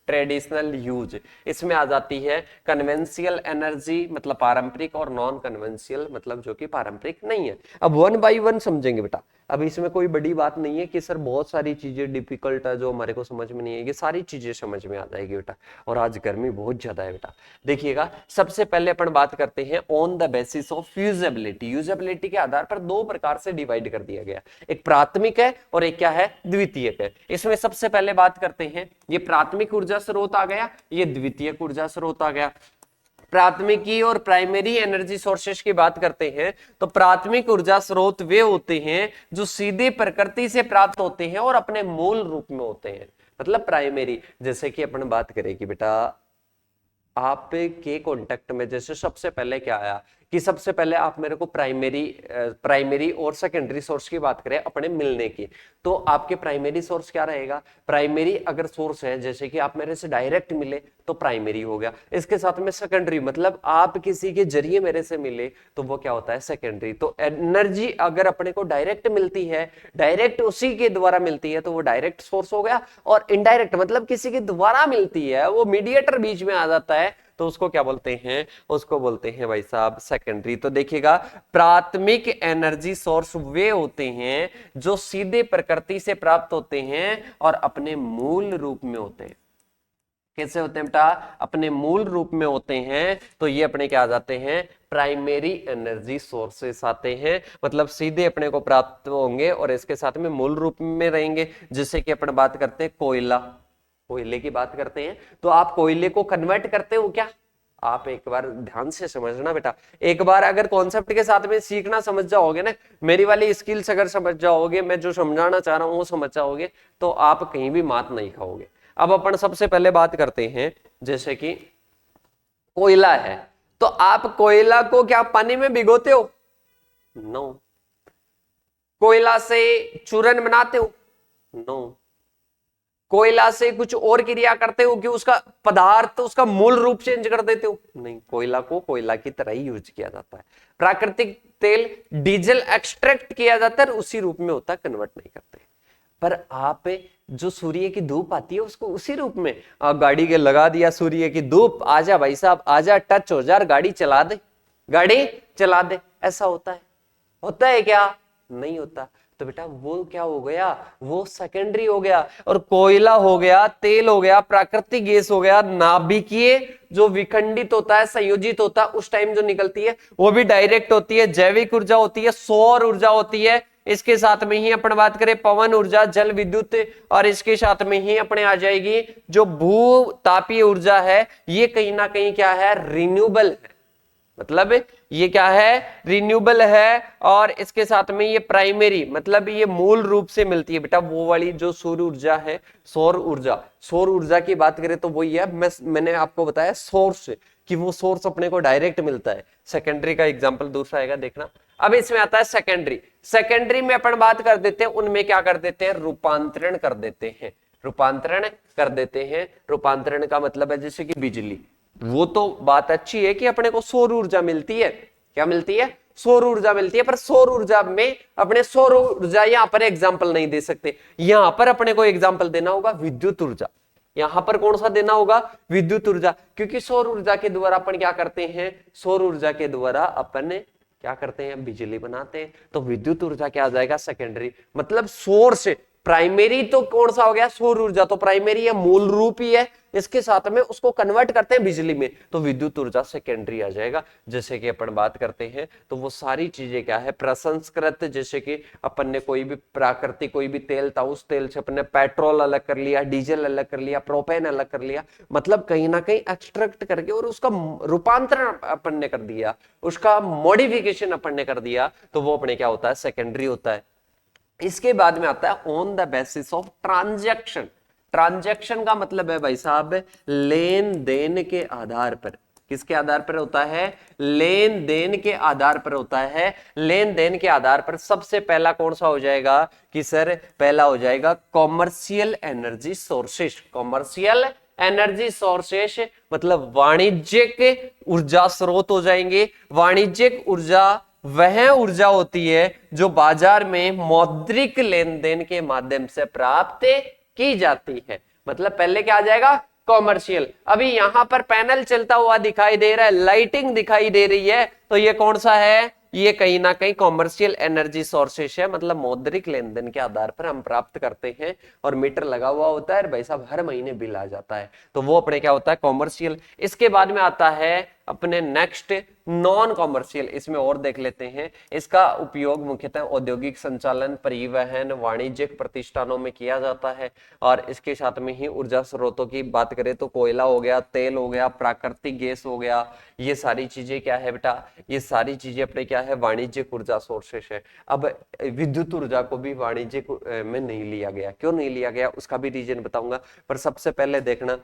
traditional use. इसमें आ जाती है कन्वेंशियल एनर्जी, मतलब पारंपरिक, और नॉन कन्वेंशियल, मतलब जो कि पारंपरिक नहीं है। अब वन बाय वन समझेंगे बेटा। अब इसमें कोई बड़ी बात नहीं है कि सर बहुत सारी चीजें डिफिकल्ट है जो हमारे को समझ में नहीं है, ये सारी चीजें समझ में आ जाएगी बेटा। और आज गर्मी बहुत ज्यादा है बेटा। देखिएगा, सबसे पहले अपन बात करते हैं on the basis of usability. Usability के आधार पर दो प्रकार से डिवाइड कर दिया गया, एक प्राथमिक है और एक क्या है? द्वितीयक है। इसमें सबसे पहले बात करते हैं, ये प्राथमिक ऊर्जा स्रोत आ गया, ये द्वितीयक ऊर्जा स्रोत आ गया। प्राथमिकी और प्राइमरी एनर्जी सोर्सेस की बात करते हैं, तो प्राथमिक ऊर्जा स्रोत वे होते हैं जो सीधे प्रकृति से प्राप्त होते हैं और अपने मूल रूप में होते हैं, मतलब प्राइमरी। जैसे कि अपन बात करें कि बेटा आपके कांटेक्ट में जैसे सबसे पहले क्या आया कि सबसे पहले आप मेरे को प्राइमरी और सेकेंडरी सोर्स की बात करें अपने मिलने की, तो आपके प्राइमरी सोर्स क्या रहेगा? प्राइमरी अगर सोर्स है, जैसे कि आप मेरे से डायरेक्ट मिले तो प्राइमरी हो गया, इसके साथ में सेकेंडरी मतलब आप किसी के जरिए मेरे से मिले तो वो क्या होता है? सेकेंडरी। तो एनर्जी अगर अपने को डायरेक्ट मिलती है, डायरेक्ट उसी के द्वारा मिलती है तो वो डायरेक्ट सोर्स हो गया, और इनडायरेक्ट मतलब किसी के द्वारा मिलती है, वो मीडिएटर बीच में आ जाता है, तो उसको क्या बोलते हैं? उसको बोलते हैं भाई साहब सेकेंडरी। तो देखिएगा, प्राथमिक एनर्जी सोर्स वे होते हैं जो सीधे प्रकृति से प्राप्त होते हैं और अपने मूल रूप में होते हैं। कैसे होते हैं बेटा? अपने मूल रूप में होते हैं, तो ये अपने क्या आ जाते हैं? प्राइमरी एनर्जी सोर्सेस आते हैं, मतलब सीधे अपने को प्राप्त होंगे और इसके साथ में मूल रूप में रहेंगे। जैसे कि अपन बात करते हैं कोयला, कोयले की बात करते हैं, तो आप कोयले को कन्वर्ट करते हो क्या? आप एक बार ध्यान से समझना बेटा, एक बार अगर कॉन्सेप्ट के साथ में सीखना समझ जाओगे ना, मेरी वाली स्किल्स अगर समझ जाओगे, मैं जो समझाना चाह रहा हूं वो समझ जाओगे, तो आप कहीं भी मात नहीं खाओगे। अब अपन सबसे पहले बात करते हैं, जैसे कि कोयला है, तो आप कोयला को क्या पानी में भिगोते हो? नो। कोयला से चूरन बनाते हो? नो। कोयला से कुछ और क्रिया करते हो कि उसका पदार्थ, उसका मूल रूप चेंज कर देते हो? नहीं, कोयला को कोयला की तरह ही यूज किया जाता है। प्राकृतिक तेल डीजल एक्सट्रैक्ट किया जाता है, उसी रूप में होता है, कन्वर्ट नहीं करते। पर आप जो सूर्य की धूप आती है उसको उसी रूप में गाड़ी के लगा दिया, सूर्य की धूप, आजा भाई साहब आजा, टच हो जा, गाड़ी चला दे, गाड़ी चला दे, ऐसा होता है? होता है क्या? नहीं होता। तो बेटा वो क्या हो गया? वो सेकेंडरी हो गया। और कोयला हो गया, तेल हो गया, प्राकृतिक गैस हो गया, नाभिकीय जो विखंडित होता है, संयोजित होता है, उस टाइम जो निकलती है वो भी डायरेक्ट होती है, जैविक ऊर्जा होती है, सौर ऊर्जा होती है। इसके साथ में ही अपन बात करें पवन ऊर्जा, जल विद्युत, और इसके साथ में ही अपने आ जाएगी जो भू तापीय ऊर्जा है, ये कहीं ना कहीं क्या है? रिन्यूएबल है, मतलब ये क्या है? रिन्यूएबल है। और इसके साथ में ये प्राइमरी, मतलब ये मूल रूप से मिलती है बेटा, वो वाली जो सौर ऊर्जा है, सौर ऊर्जा, सौर ऊर्जा की बात करें तो वही है, मैंने आपको बताया सोर्स, कि वो सोर्स अपने को डायरेक्ट मिलता है। सेकेंडरी का एग्जांपल दूसरा आएगा, देखना। अब इसमें आता है सेकेंडरी। सेकेंडरी में अपन बात कर देते हैं, उनमें क्या कर देते हैं? रूपांतरण कर देते हैं, रूपांतरण कर देते हैं। रूपांतरण का मतलब है जैसे कि बिजली, वो तो बात अच्छी है कि अपने को सौर ऊर्जा मिलती है, क्या मिलती है? सौर ऊर्जा मिलती है, पर सौर ऊर्जा में अपने सौर ऊर्जा यहां पर एग्जाम्पल नहीं दे सकते, यहां पर अपने को एग्जाम्पल देना होगा विद्युत ऊर्जा। यहां पर कौन सा देना होगा? विद्युत ऊर्जा, क्योंकि सौर ऊर्जा के द्वारा अपन क्या करते हैं? सौर ऊर्जा के द्वारा अपन क्या करते हैं? बिजली बनाते हैं। तो विद्युत ऊर्जा क्या आ जाएगा? सेकेंडरी। मतलब सोर्स, प्राइमरी तो कौन सा हो गया? सौर ऊर्जा तो प्राइमरी है, मूल रूप ही है, इसके साथ में उसको कन्वर्ट करते हैं बिजली में, तो विद्युत ऊर्जा सेकेंडरी आ जाएगा। जैसे कि अपन बात करते हैं तो वो सारी चीजें क्या है? प्रसंस्कृत, जैसे कि अपन ने कोई भी प्राकृतिक कोई भी तेल था, उस तेल से अपन ने पेट्रोल अलग कर लिया, डीजल अलग कर लिया, प्रोपेन अलग कर लिया, मतलब कहीं ना कहीं एक्सट्रैक्ट करके और उसका रूपांतरण अपन ने कर दिया, उसका मॉडिफिकेशन अपन ने कर दिया, तो वो अपने क्या होता है? सेकेंडरी होता है। इसके बाद में आता है on the basis of transaction. Transaction का मतलब है भाई साहब लेन देन के आधार पर। किसके आधार पर होता है? लेन देन के आधार पर होता है। लेन देन के आधार पर सबसे पहला कौन सा हो जाएगा? कि सर पहला हो जाएगा commercial energy sources. Commercial energy sources मतलब वाणिज्यिक ऊर्जा स्रोत हो जाएंगे। वाणिज्यिक ऊर्जा वह ऊर्जा होती है जो बाजार में मौद्रिक लेन देन के माध्यम से प्राप्त की जाती है। मतलब पहले क्या आ जाएगा? कॉमर्शियल। अभी यहां पर पैनल चलता हुआ दिखाई दे रहा है, लाइटिंग दिखाई दे रही है, तो ये कौन सा है? ये कहीं ना कहीं कॉमर्शियल एनर्जी सोर्सेस है, मतलब मौद्रिक लेन देन के आधार पर हम प्राप्त करते हैं। और मीटर लगा हुआ होता है भाई साहब, हर महीने बिल आ जाता है, तो वो अपने क्या होता है? कॉमर्शियल। इसके बाद में आता है अपने नेक्स्ट नॉन कॉमर्शियल। इसमें और देख लेते हैं। इसका उपयोग मुख्यतः औद्योगिक संचालन, परिवहन, वाणिज्यिक प्रतिष्ठानों में किया जाता है। और इसके साथ में ही ऊर्जा स्रोतों की बात करें तो कोयला हो गया, तेल हो गया, प्राकृतिक गैस हो गया, ये सारी चीजें क्या है बेटा? ये सारी चीजें अपने क्या है? वाणिज्यिक ऊर्जा सोर्सेस है। अब विद्युत ऊर्जा को भी वाणिज्यिक में नहीं लिया गया। क्यों नहीं लिया गया उसका भी रीजन बताऊंगा, पर सबसे पहले देखना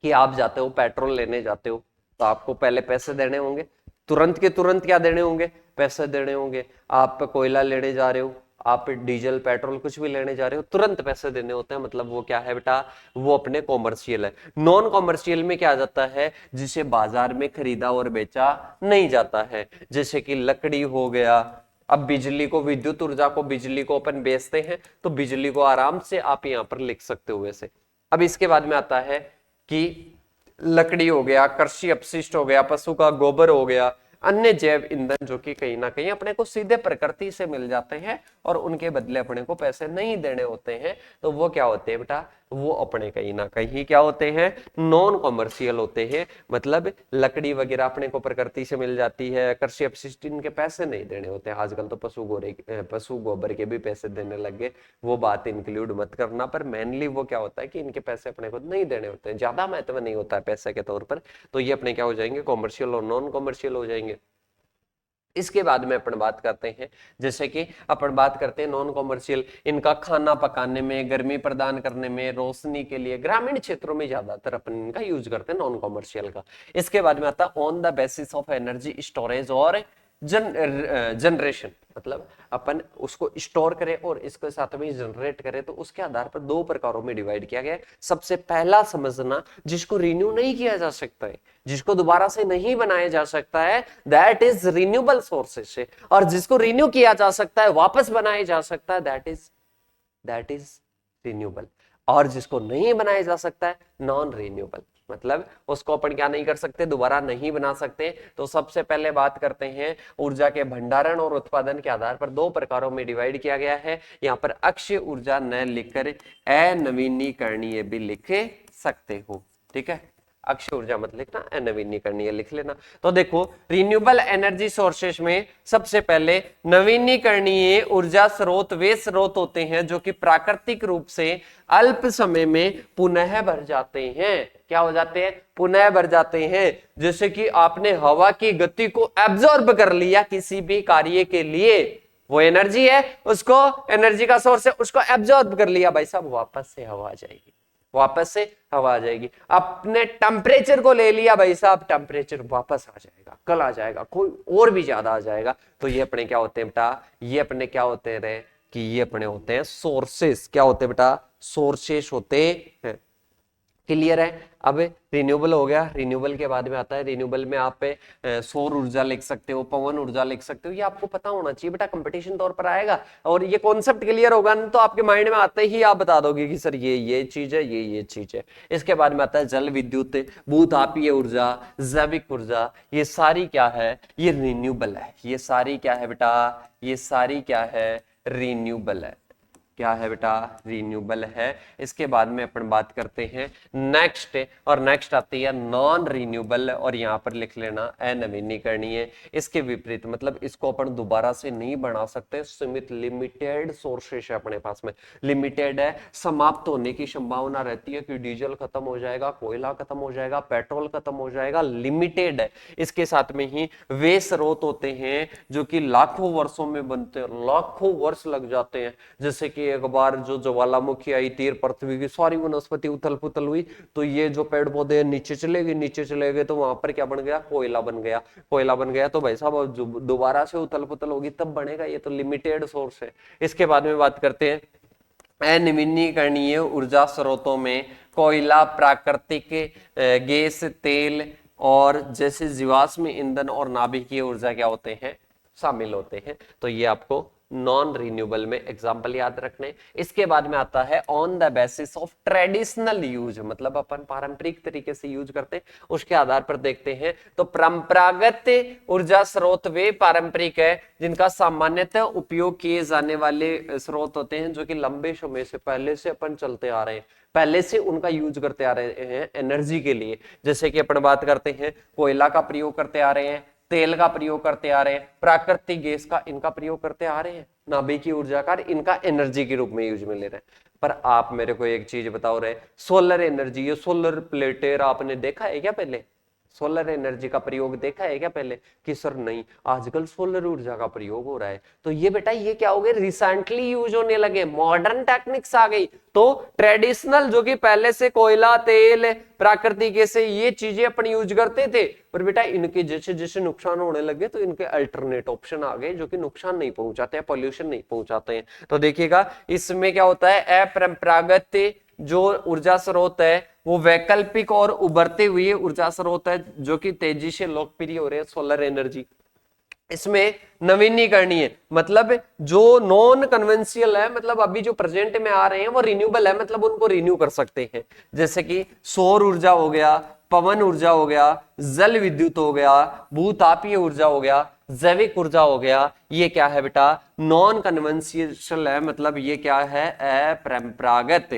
कि आप जाते हो पेट्रोल लेने जाते हो तो आपको पहले पैसे देने होंगे, तुरंत के तुरंत क्या देने होंगे, पैसे देने होंगे। आप कोयला लेने जा रहे हो, आप डीजल पेट्रोल कुछ भी लेने जा रहे हो, तुरंत पैसे देने होते हैं, मतलब वो क्या है बेटा, वो अपने कॉमर्शियल है। नॉन कॉमर्शियल में क्या आ जाता है, जिसे बाजार में खरीदा और बेचा नहीं जाता है, जैसे कि लकड़ी हो गया। अब बिजली को, विद्युत ऊर्जा को, बिजली को अपन बेचते हैं, तो बिजली को आराम से आप यहां पर लिख सकते हो वैसे। अब इसके बाद में आता है कि लकड़ी हो गया, कृषि अपशिष्ट हो गया, पशु का गोबर हो गया, अन्य जैव ईंधन जो कि कहीं ना कहीं अपने को सीधे प्रकृति से मिल जाते हैं और उनके बदले अपने को पैसे नहीं देने होते हैं, तो वो क्या होते हैं बेटा, वो अपने कहीं ना कहीं क्या होते हैं, नॉन कॉमर्शियल होते हैं। मतलब लकड़ी वगैरह अपने को प्रकृति से मिल जाती है, कृषि अपशिष्ट इनके पैसे नहीं देने होते हैं। आजकल तो पशु गोबर के भी पैसे देने लग गए, वो बात इंक्लूड मत करना, पर मेनली वो क्या होता है कि इनके पैसे अपने को नहीं देने होते हैं, ज्यादा महत्व नहीं होता है पैसे के तौर पर, तो ये अपने क्या हो जाएंगे, कॉमर्शियल और नॉन कॉमर्शियल हो जाएंगे। इसके बाद में अपन बात करते हैं, जैसे कि अपन बात करते हैं नॉन कॉमर्शियल, इनका खाना पकाने में, गर्मी प्रदान करने में, रोशनी के लिए, ग्रामीण क्षेत्रों में ज्यादातर अपन इनका यूज करते हैं नॉन कॉमर्शियल का। इसके बाद में आता है on the basis of energy storage और जनरेशन, मतलब अपन उसको स्टोर करें और इसके साथ में जनरेट करें, तो उसके आधार पर दो प्रकारों में डिवाइड किया गया है। सबसे पहला समझना, जिसको रिन्यू नहीं किया जा सकता है, जिसको दोबारा से नहीं बनाया जा सकता है, दैट इज रिन्यूएबल सोर्सेस है। और जिसको रिन्यू किया जा सकता है, वापस बनाया जा सकता है, दैट इज रिन्यूएबल। और जिसको नहीं बनाया जा सकता है, नॉन रिन्यूएबल, मतलब उसको अपन क्या नहीं कर सकते, दोबारा नहीं बना सकते। तो सबसे पहले बात करते हैं, ऊर्जा के भंडारण और उत्पादन के आधार पर दो प्रकारों में डिवाइड किया गया है। यहाँ पर अक्षय ऊर्जा न लिखकर अनवीनीकरणीय भी लिख सकते हो, ठीक है। अक्षय ऊर्जा मत लिखना, अनवीनीकरणीय लिख लेना। तो देखो, रिन्यूएबल एनर्जी सोर्सेस में सबसे पहले नवीनीकरणीय ऊर्जा स्रोत वे स्रोत होते हैं जो कि प्राकृतिक रूप से अल्प समय में पुनः भर जाते हैं। क्या हो जाते हैं, पुनः भर जाते हैं। जैसे कि आपने हवा की गति को एब्जॉर्ब कर लिया किसी भी कार्य के लिए, वो एनर्जी है, उसको एनर्जी का सोर्स है, उसको एब्जॉर्ब कर लिया, भाई साहब वापस से हवा आ जाएगी, वापस से हवा आ जाएगी। अपने टेम्परेचर को ले लिया, भाई साहब टेम्परेचर वापस आ जाएगा, कल आ जाएगा, कोई और भी ज्यादा आ जाएगा। तो ये अपने क्या होते हैं बेटा, ये अपने क्या होते हैं रे, कि ये अपने होते हैं सोर्सेस। क्या होते हैं बेटा, सोर्सेस होते हैं। क्लियर है। अब रिन्यूएबल हो गया, रिन्यूएबल के बाद में आता है, रिन्यूएबल में आप सौर ऊर्जा लिख सकते हो, पवन ऊर्जा लिख सकते हो, ये आपको पता होना चाहिए बेटा, कंपटीशन तौर पर आएगा और ये कॉन्सेप्ट क्लियर होगा ना, तो आपके माइंड में आते ही आप बता दोगे कि सर ये चीज है, ये चीज है। इसके बाद में आता है जल विद्युत, भूतापीय ऊर्जा, जैविक ऊर्जा, ये सारी क्या है, ये रिन्यूएबल है। ये सारी क्या है बेटा, ये सारी क्या है, रिन्यूएबल है। क्या है बेटा, रिन्यूएबल है। इसके बाद में अपन बात करते हैं नेक्स्ट, और नेक्स्ट आती है नॉन रिन्यूएबल, और यहां पर लिख लेना अनवीनीकरणीय। इसके विपरीत, मतलब इसको अपन दोबारा से नहीं बना सकते, सीमित लिमिटेड सोर्सेस है अपने पास में, लिमिटेड है, समाप्त होने की संभावना रहती है कि डीजल खत्म हो जाएगा, कोयला खत्म हो जाएगा, पेट्रोल खत्म हो जाएगा, लिमिटेड है। इसके साथ में ही वे स्रोत होते हैं जो कि लाखों वर्षों में बनते हैं, लाखों वर्ष लग जाते हैं। जैसे कि एक बार जो ज्वालामुखी आई, तीर पृथ्वी की सारी वनस्पति उथल पुथल हुई, तो ये जो पेड़ पौधे नीचे चले गए, नीचे चले गए, तो वहां पर क्या बन गया, कोयला बन गया। कोयला बन गया तो भाई साहब दोबारा से उथल पुथल होगी तब बनेगा, ये तो लिमिटेड सोर्स है। इसके बाद में बात करते हैं अनवीनीकरणीय ऊर्जा स्रोतों में कोयला, प्राकृतिक गैस, तेल और जैसे जीवाश्म ईंधन और नाभिकीय ऊर्जा क्या होते हैं, शामिल होते हैं। तो ये आपको नॉन रिन्यूएबल में एग्जाम्पल याद रखने। इसके बाद में आता है on the basis of traditional use, मतलब अपन पारंपरिक तरीके से यूज करते, उसके आधार पर देखते हैं। तो परंपरागत ऊर्जा स्रोत वे पारंपरिक है जिनका सामान्यतः उपयोग किए जाने वाले स्रोत होते हैं, जो कि लंबे समय से पहले से अपन चलते आ रहे हैं, पहले से उनका यूज करते आ रहे हैं एनर्जी के लिए। जैसे कि अपन बात करते हैं कोयला का प्रयोग करते आ रहे हैं, तेल का प्रयोग करते आ रहे हैं, प्राकृतिक गैस का इनका प्रयोग करते आ रहे हैं, नाभिकीय ऊर्जा का इनका एनर्जी के रूप में यूज में ले रहे हैं। पर आप मेरे को एक चीज बताओ रहे, सोलर एनर्जी, ये सोलर प्लेटेर आपने देखा है क्या पहले? सोलर एनर्जी का प्रयोग देखा है क्या पहले कि सर नहीं, आजकल सोलर ऊर्जा का प्रयोग हो रहा है। तो ये बेटा ये क्या हो गए, रिसेंटली यूज होने लगे, मॉडर्न टेक्निक्स आ गई। तो ट्रेडिशनल जो कि पहले से कोयला, तेल, प्राकृतिक गैस ये चीजें अपन यूज करते थे, पर बेटा इनके जैसे जैसे नुकसान होने लगे तो इनके अल्टरनेट ऑप्शन आ गए जो कि नुकसान नहीं पहुंचाते हैं, पॉल्यूशन नहीं पहुंचाते हैं। तो देखिएगा इसमें क्या होता है, अपरंपरागत जो ऊर्जा स्रोत है वो वैकल्पिक और उभरते हुए ऊर्जा स्रोत है जो कि तेजी से लोकप्रिय हो रहे हैं, सोलर एनर्जी। इसमें नवीनीकरणीय मतलब जो नॉन कन्वेंशियल है, मतलब अभी जो प्रेजेंट में आ रहे हैं वो रिन्यूएबल है, मतलब उनको रिन्यू कर सकते हैं, जैसे कि सौर ऊर्जा हो गया, पवन ऊर्जा हो गया, जल विद्युत हो गया, भूतापीय ऊर्जा हो गया, जैविक ऊर्जा हो गया। ये क्या है बेटा, नॉन कन्वेंशियल है, मतलब ये क्या है, अपरंपरागत,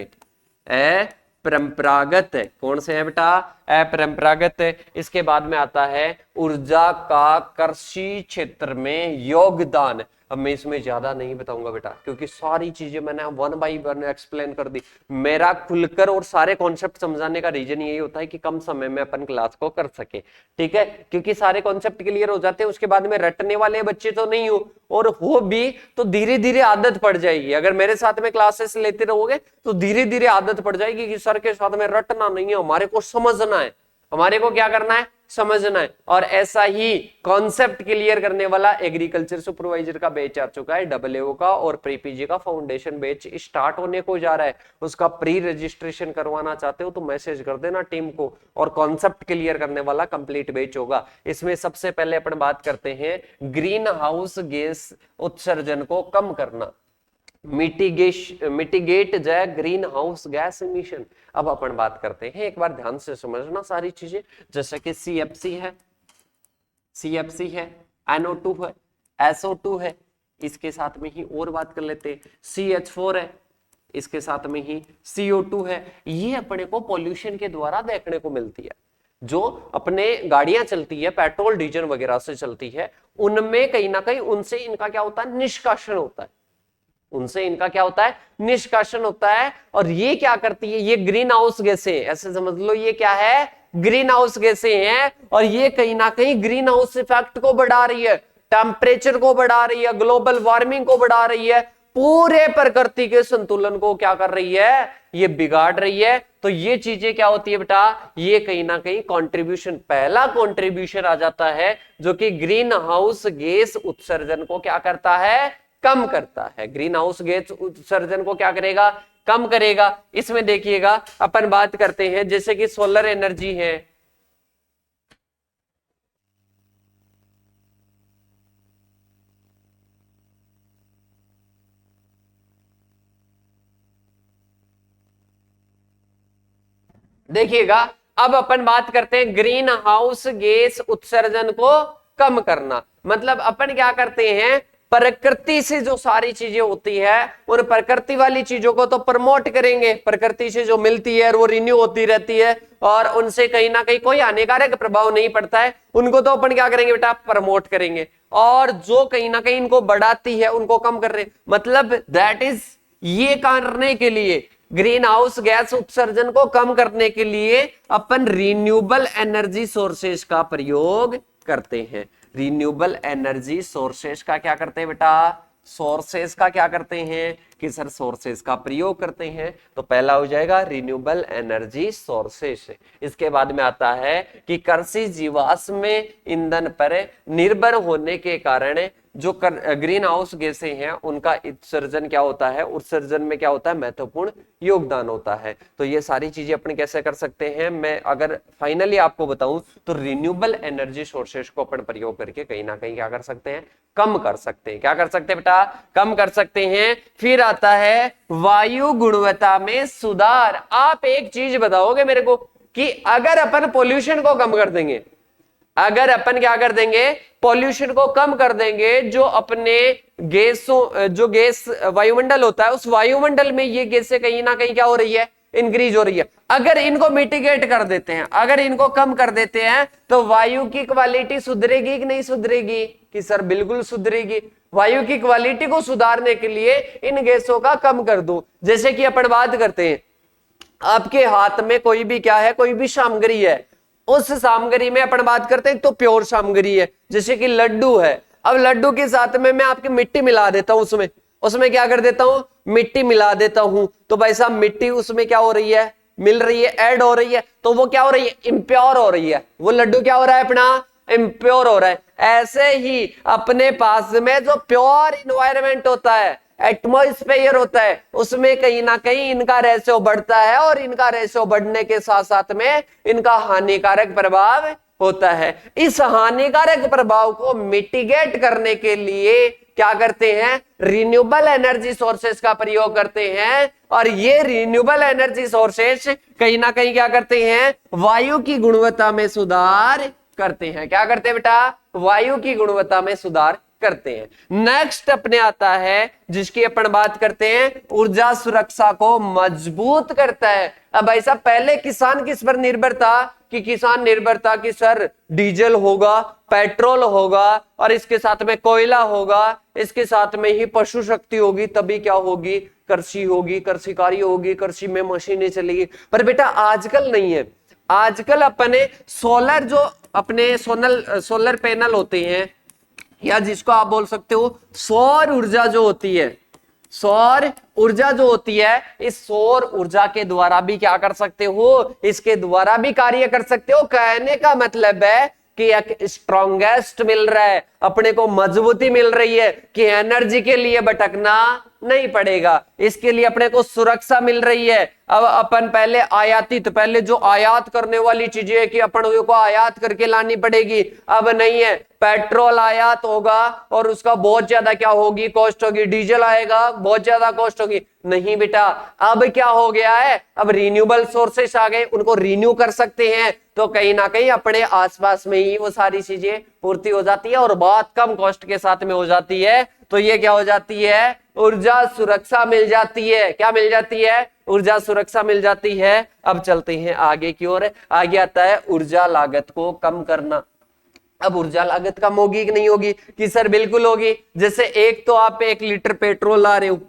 अपरंपरागत है। कौन से है बेटा, अपरंपरागत है। इसके बाद में आता है ऊर्जा का कृषि क्षेत्र में योगदान। अब मैं इसमें ज्यादा नहीं बताऊंगा बेटा, क्योंकि सारी चीजें मैंने वन बाई वन एक्सप्लेन कर दी। मेरा खुलकर और सारे कॉन्सेप्ट समझाने का रीजन यही होता है कि कम समय में अपन क्लास को कर सके, ठीक है, क्योंकि सारे कॉन्सेप्ट क्लियर हो जाते हैं, उसके बाद में रटने वाले बच्चे तो नहीं हो, और हो भी तो धीरे धीरे आदत पड़ जाएगी। अगर मेरे साथ में क्लासेस लेते रहोगे तो धीरे धीरे आदत पड़ जाएगी कि सर के साथ में रटना नहीं है, हमारे को समझना है, हमारे को क्या करना है, समझना है। और ऐसा ही कॉन्सेप्ट क्लियर करने वाला एग्रीकल्चर सुपरवाइजर का बैच आ चुका है, AAO का, और प्रीपीजी का फाउंडेशन बैच स्टार्ट होने को जा रहा है। उसका प्री रजिस्ट्रेशन करवाना चाहते हो तो मैसेज कर देना टीम को, और कॉन्सेप्ट क्लियर करने वाला कंप्लीट बैच होगा। इसमें सबसे पहले अपन बात करते हैं ग्रीन हाउस गैस उत्सर्जन को कम करना, mitigate the green house gas emission. अब अपन बात करते हैं, एक बार ध्यान से समझना सारी चीजें, जैसे कि CFC है, NO2 है, SO2 है, इसके साथ में ही और बात कर लेते हैं, CH4 है, इसके साथ में ही CO2 है। ये अपने को पॉल्यूशन के द्वारा देखने को मिलती है। जो अपने गाड़ियां चलती है पेट्रोल डीजल वगैरह से चलती है, उनमें कहीं ना कहीं उनसे इनका क्या होता है, निष्कासन होता है, उनसे इनका क्या होता है, निष्कासन होता है। और ये क्या करती है, ये ग्रीन हाउस गैसें, ऐसे समझ लो ये क्या है, ग्रीन हाउस गैसें हैं, और ये कहीं ना कहीं ग्रीन हाउस इफेक्ट को बढ़ा रही है, टेम्परेचर को बढ़ा रही है, ग्लोबल वार्मिंग को बढ़ा रही है, पूरे प्रकृति के संतुलन को क्या कर रही है, ये बिगाड़ रही है। तो ये चीजें क्या होती है बेटा, ये कहीं ना कहीं कंट्रीब्यूशन, पहला कंट्रीब्यूशन आ जाता है जो कि ग्रीन हाउस गैस उत्सर्जन को क्या करता है, कम करता है। ग्रीन हाउस गैस उत्सर्जन को क्या करेगा, कम करेगा। इसमें देखिएगा अपन बात करते हैं जैसे कि सोलर एनर्जी है, देखिएगा अब अपन बात करते हैं ग्रीन हाउस गैस उत्सर्जन को कम करना। मतलब अपन क्या करते हैं, प्रकृति से जो सारी चीजें होती है उन प्रकृति वाली चीजों को तो प्रमोट करेंगे, प्रकृति से जो मिलती है वो रिन्यू होती रहती है और उनसे कहीं ना कहीं कोई हानिकारक प्रभाव नहीं पड़ता है, उनको तो अपन क्या करेंगे बेटा, प्रमोट करेंगे। और जो कहीं ना कहीं इनको बढ़ाती है उनको कम कर रहे, मतलब दैट इज, ये करने के लिए ग्रीन हाउस गैस उत्सर्जन को कम करने के लिए अपन रिन्यूएबल एनर्जी सोर्सेज का प्रयोग करते हैं। रिन्यूएबल एनर्जी सोर्सेज का क्या करते हैं बेटा, सोर्सेज का क्या करते हैं कि सर सोर्सेज का प्रयोग करते हैं। तो पहला हो जाएगा रिन्यूएबल एनर्जी सोर्सेज। इसके बाद में आता है कि कृषि जीवाश्म ईंधन पर निर्भर होने के कारण जो ग्रीन हाउस गैसें हैं उनका उत्सर्जन क्या होता है, उत्सर्जन में क्या होता है, महत्वपूर्ण योगदान होता है। तो ये सारी चीजें अपन कैसे कर सकते हैं, मैं अगर फाइनली आपको बताऊं तो रिन्यूएबल एनर्जी सोर्सेज को अपन प्रयोग करके कहीं ना कहीं क्या कर सकते हैं, कम कर सकते हैं। क्या कर सकते हैं बेटा, कम कर सकते हैं। फिर आता है वायु गुणवत्ता में सुधार। आप एक चीज बताओगे मेरे को कि अगर अपन पोल्यूशन को कम कर देंगे, अगर अपन क्या कर देंगे, पॉल्यूशन को कम कर देंगे, जो अपने गैसों, जो गैस वायुमंडल होता है उस वायुमंडल में ये गैसें कहीं ना कहीं क्या हो रही है, इंक्रीज हो रही है। अगर इनको मिटिगेट कर देते हैं, अगर इनको कम कर देते हैं तो वायु की क्वालिटी सुधरेगी कि नहीं सुधरेगी, कि सर बिल्कुल सुधरेगी। वायु की क्वालिटी को सुधारने के लिए इन गैसों का कम कर दो। जैसे कि अपन बात करते हैं, आपके हाथ में कोई भी क्या है, कोई भी सामग्री है उस सामग्री में अपन बात करते हैं तो प्योर सामग्री है, जैसे कि लड्डू है। अब लड्डू के साथ में मैं आपकी मिट्टी मिला देता हूं, उसमें क्या कर देता हूं, मिट्टी मिला देता हूं, तो भाई साहब मिट्टी उसमें क्या हो रही है, मिल रही है, ऐड हो रही है, तो वो क्या हो रही है, इम्प्योर हो रही है, वो लड्डू क्या हो रहा है अपना, इम्प्योर हो रहा है। ऐसे ही अपने पास में जो प्योर इन्वायरमेंट होता है, एटमॉस्फेयर होता है, उसमें कहीं ना कहीं इनका रेशियो बढ़ता है, और इनका रेशियो बढ़ने के साथ साथ में इनका हानिकारक प्रभाव होता है। इस हानिकारक प्रभाव को मिटिगेट करने के लिए क्या करते हैं, रिन्यूएबल एनर्जी सोर्सेस का प्रयोग करते हैं, और ये रिन्यूएबल एनर्जी सोर्सेस कहीं ना कहीं क्या करते हैं, वायु की गुणवत्ता में सुधार करते हैं। क्या करते हैं बेटा, वायु की गुणवत्ता में सुधार करते हैं। नेक्स्ट अपने आता है जिसकी अपन बात करते हैं, ऊर्जा सुरक्षा को मजबूत करता है। अब भाई साहब पहले किसान किस पर निर्भर था, कि किसान निर्भर था कि सर डीजल होगा, पेट्रोल होगा, और इसके साथ में कोयला होगा, इसके साथ में ही पशु शक्ति होगी, तभी क्या होगी, कृषि होगी, कृषिकारी होगी, कृषि में मशीनें चलेगी। पर बेटा आजकल नहीं है, आजकल अपने सोलर जो अपने सोलर पैनल होते हैं, या जिसको आप बोल सकते हो सौर ऊर्जा जो होती है, सौर ऊर्जा जो होती है, इस सौर ऊर्जा के द्वारा भी क्या कर सकते हो, इसके द्वारा भी कार्य कर सकते हो। कहने का मतलब है कि एक स्ट्रॉन्गेस्ट मिल रहा है, अपने को मजबूती मिल रही है कि एनर्जी के लिए भटकना नहीं पड़ेगा, इसके लिए अपने को सुरक्षा मिल रही है। अब अपन पहले जो आयात करने वाली चीजें है कि अपन को आयात करके लानी पड़ेगी, अब नहीं है। पेट्रोल आयात होगा और उसका बहुत ज्यादा क्या होगी, कॉस्ट होगी, डीजल आएगा बहुत ज्यादा कॉस्ट होगी। नहीं बेटा, अब क्या हो गया है, अब रिन्यूएबल सोर्सेस आ गए, उनको रिन्यू कर सकते हैं, तो कहीं ना कहीं अपने आसपास में ही वो सारी चीजें पूर्ति हो जाती है, और बहुत कम कॉस्ट के साथ में हो जाती है। तो ये क्या हो जाती है, ऊर्जा सुरक्षा मिल जाती है। क्या मिल जाती है, ऊर्जा सुरक्षा मिल जाती है। अब चलते हैं आगे की ओर। आगे आता है ऊर्जा लागत को कम करना। अब ऊर्जा लागत कम होगी कि नहीं होगी, कि सर बिल्कुल होगी। जैसे एक तो आप 1 लीटर पेट्रोल ला रहे हो,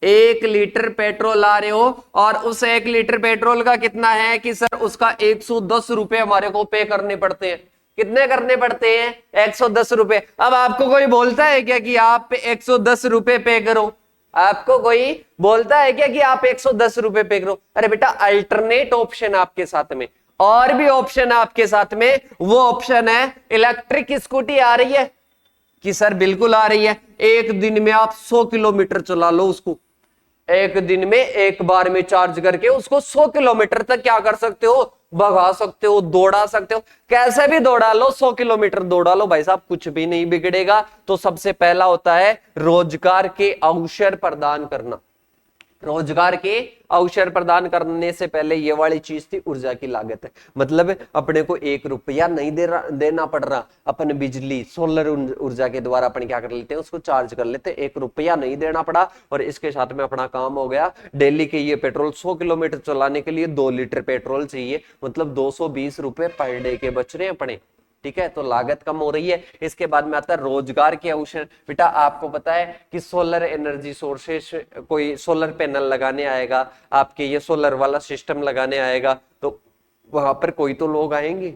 1 लीटर पेट्रोल ला रहे हो, और उस 1 लीटर पेट्रोल का कितना है कि सर उसका 110 रुपए हमारे को पे करने पड़ते हैं। कितने करने पड़ते हैं, 110 रुपए। अब आपको कोई बोलता है क्या कि आप 110 रुपए पे करो, आपको कोई बोलता है क्या कि आप 110 रुपए पे करो? अरे बेटा अल्टरनेट ऑप्शन आपके साथ में और भी ऑप्शन है आपके साथ में, वो ऑप्शन है इलेक्ट्रिक स्कूटी आ रही है कि सर बिल्कुल आ रही है। एक दिन में आप 100 किलोमीटर चला लो उसको, एक दिन में एक बार में चार्ज करके उसको 100 किलोमीटर तक क्या कर सकते हो, भगा सकते हो, दौड़ा सकते हो। कैसे भी दौड़ा लो, 100 किलोमीटर दौड़ा लो भाई साहब, कुछ भी नहीं बिगड़ेगा। तो सबसे पहला होता है रोजगार के अवसर प्रदान करना। रोजगार के अवसर प्रदान करने से पहले ये वाली चीज थी ऊर्जा की लागत है, मतलब अपने को 1 रुपया नहीं देना पड़ रहा। अपन बिजली सोलर ऊर्जा के द्वारा अपन क्या कर लेते हैं, उसको चार्ज कर लेते हैं, 1 रुपया नहीं देना पड़ा, और इसके साथ में अपना काम हो गया। डेली के ये पेट्रोल 100 किलोमीटर चलाने के लिए 2 लीटर पेट्रोल चाहिए, मतलब 220 रुपए पर डे के बच रहे हैं अपने। ठीक है, तो लागत कम हो रही है। इसके बाद में आता है रोजगार के अवसर। बेटा आपको पता है कि सोलर एनर्जी सोर्सेस, कोई सोलर पैनल लगाने आएगा, आपके ये सोलर वाला सिस्टम लगाने आएगा, तो वहां पर कोई तो लोग आएंगे,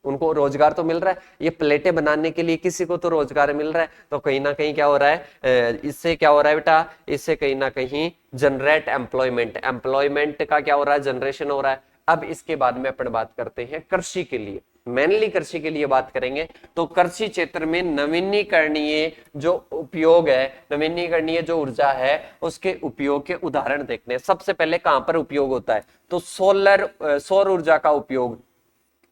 उनको रोजगार तो मिल रहा है। ये प्लेटें बनाने के लिए किसी को तो रोजगार मिल रहा है। तो कहीं ना कहीं क्या हो रहा है, इससे क्या हो रहा है बेटा, इससे कहीं ना कहीं जनरेट एम्प्लॉयमेंट का क्या हो रहा है, जनरेशन हो रहा है। अब इसके बाद में अपन बात करते हैं कृषि के लिए, मेनली कृषि के लिए बात करेंगे। तो कृषि क्षेत्र में नवीनीकरणीय जो उपयोग है, नवीनीकरणीय जो ऊर्जा है, उसके उपयोग के उदाहरण देखने हैं। सबसे पहले कहां पर उपयोग होता है, तो सौर ऊर्जा का उपयोग,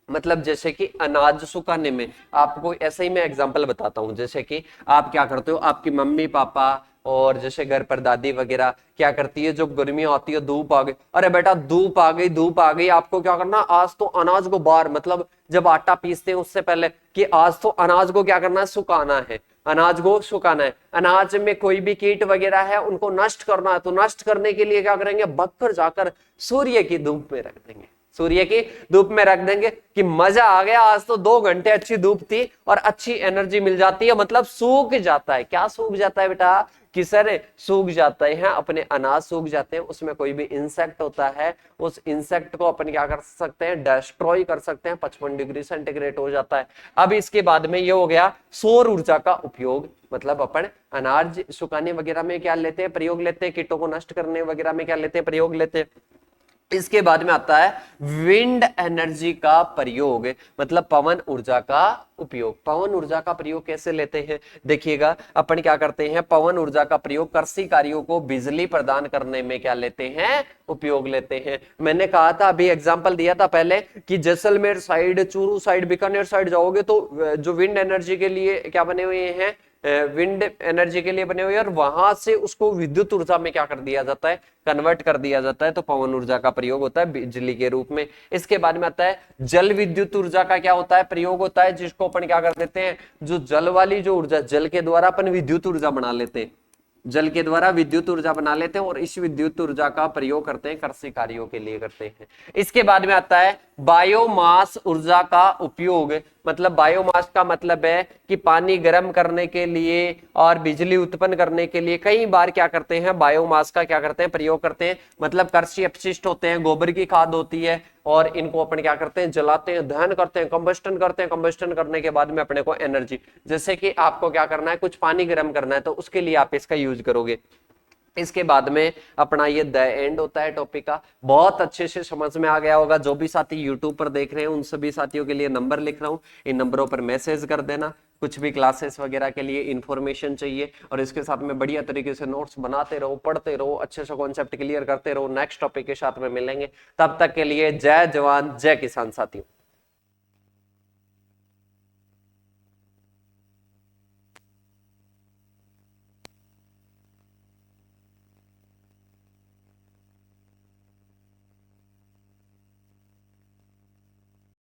मतलब जैसे कि अनाज सुखाने में। आपको ऐसे ही मैं एग्जांपल बताता हूं, जैसे कि आप क्या करते हो, आपकी मम्मी पापा और जैसे घर पर दादी वगैरह क्या करती है, जो गर्मी आती है, धूप आ गई, अरे बेटा धूप आ गई, आपको क्या करना, आज तो अनाज को बाहर, मतलब जब आटा पीसते हैं उससे पहले, कि आज तो अनाज को क्या करना है, सुखाना है, अनाज को सुखाना है। अनाज में कोई भी कीट वगैरह है उनको नष्ट करना है, तो नष्ट करने के लिए क्या करेंगे, बककर जाकर सूर्य की धूप में रख देंगे। सूर्य की धूप में रख देंगे कि मजा आ गया, आज तो 2 घंटे अच्छी धूप थी और अच्छी एनर्जी मिल जाती है, मतलब सूख जाता है। क्या सूख जाता है बेटा? कि सर सूख जाते हैं अपने अनाज, सूख जाते हैं, उसमें कोई भी इंसेक्ट होता है, उस इंसेक्ट को अपन क्या कर सकते हैं? डिस्ट्रॉय कर सकते हैं, 55 डिग्री सेंटीग्रेड हो जाता है। अब इसके बाद में ये हो गया सौर ऊर्जा का उपयोग, मतलब अपन अनाज सुखाने वगैरह में क्या लेते हैं? प्रयोग लेते हैं। कीटों को नष्ट करने वगैरह में क्या लेते हैं? प्रयोग लेते हैं। इसके बाद में आता है विंड एनर्जी का प्रयोग, मतलब पवन ऊर्जा का उपयोग। पवन ऊर्जा का प्रयोग कैसे लेते हैं? देखिएगा, अपन क्या करते हैं? पवन ऊर्जा का प्रयोग कृषि कार्यों को बिजली प्रदान करने में क्या लेते हैं? उपयोग लेते हैं। मैंने कहा था, अभी एग्जांपल दिया था पहले कि Jaisalmer side, Churu side, Bikaner side जाओगे तो जो विंड एनर्जी के लिए क्या बने हुए हैं? विंड एनर्जी के लिए बने हुए, और वहां से उसको विद्युत ऊर्जा में क्या कर दिया जाता है? कन्वर्ट कर दिया जाता है। तो पवन ऊर्जा का प्रयोग होता है बिजली के रूप में। इसके बाद में आता है जल विद्युत ऊर्जा का क्या होता है? प्रयोग होता है, जिसको अपन क्या कर देते हैं? जो जल वाली जो ऊर्जा, जल के द्वारा अपन विद्युत ऊर्जा बना लेते हैं, जल के द्वारा विद्युत ऊर्जा बना लेते हैं और इस विद्युत ऊर्जा का प्रयोग करते हैं, कृषि कार्यों के लिए करते हैं। इसके बाद में आता है बायोमास ऊर्जा का उपयोग, मतलब बायोमास का मतलब है कि पानी गर्म करने के लिए और बिजली उत्पन्न करने के लिए कई बार क्या करते हैं? बायोमास का क्या करते हैं? प्रयोग करते हैं। मतलब कृषि अपशिष्ट होते हैं, गोबर की खाद होती है, और इनको अपन क्या करते हैं? जलाते हैं, दहन करते हैं, कंबस्टन करते हैं। कंबस्टन करने के बाद में अपने को एनर्जी, जैसे कि आपको क्या करना है? कुछ पानी गर्म करना है, तो उसके लिए आप इसका यूज करोगे। इसके बाद में अपना ये द एंड होता है टॉपिक का। बहुत अच्छे से समझ में आ गया होगा। जो भी साथी यूट्यूब पर देख रहे हैं उन सभी साथियों के लिए नंबर लिख रहा हूं, इन नंबरों पर मैसेज कर देना। कुछ भी क्लासेस वगैरह के लिए इंफॉर्मेशन चाहिए, और इसके साथ में बढ़िया तरीके से नोट्स बनाते रहो, पढ़ते रहो, अच्छे से कॉन्सेप्ट क्लियर करते रहो। नेक्स्ट टॉपिक के साथ में मिलेंगे, तब तक के लिए जय जवान जय किसान साथियों।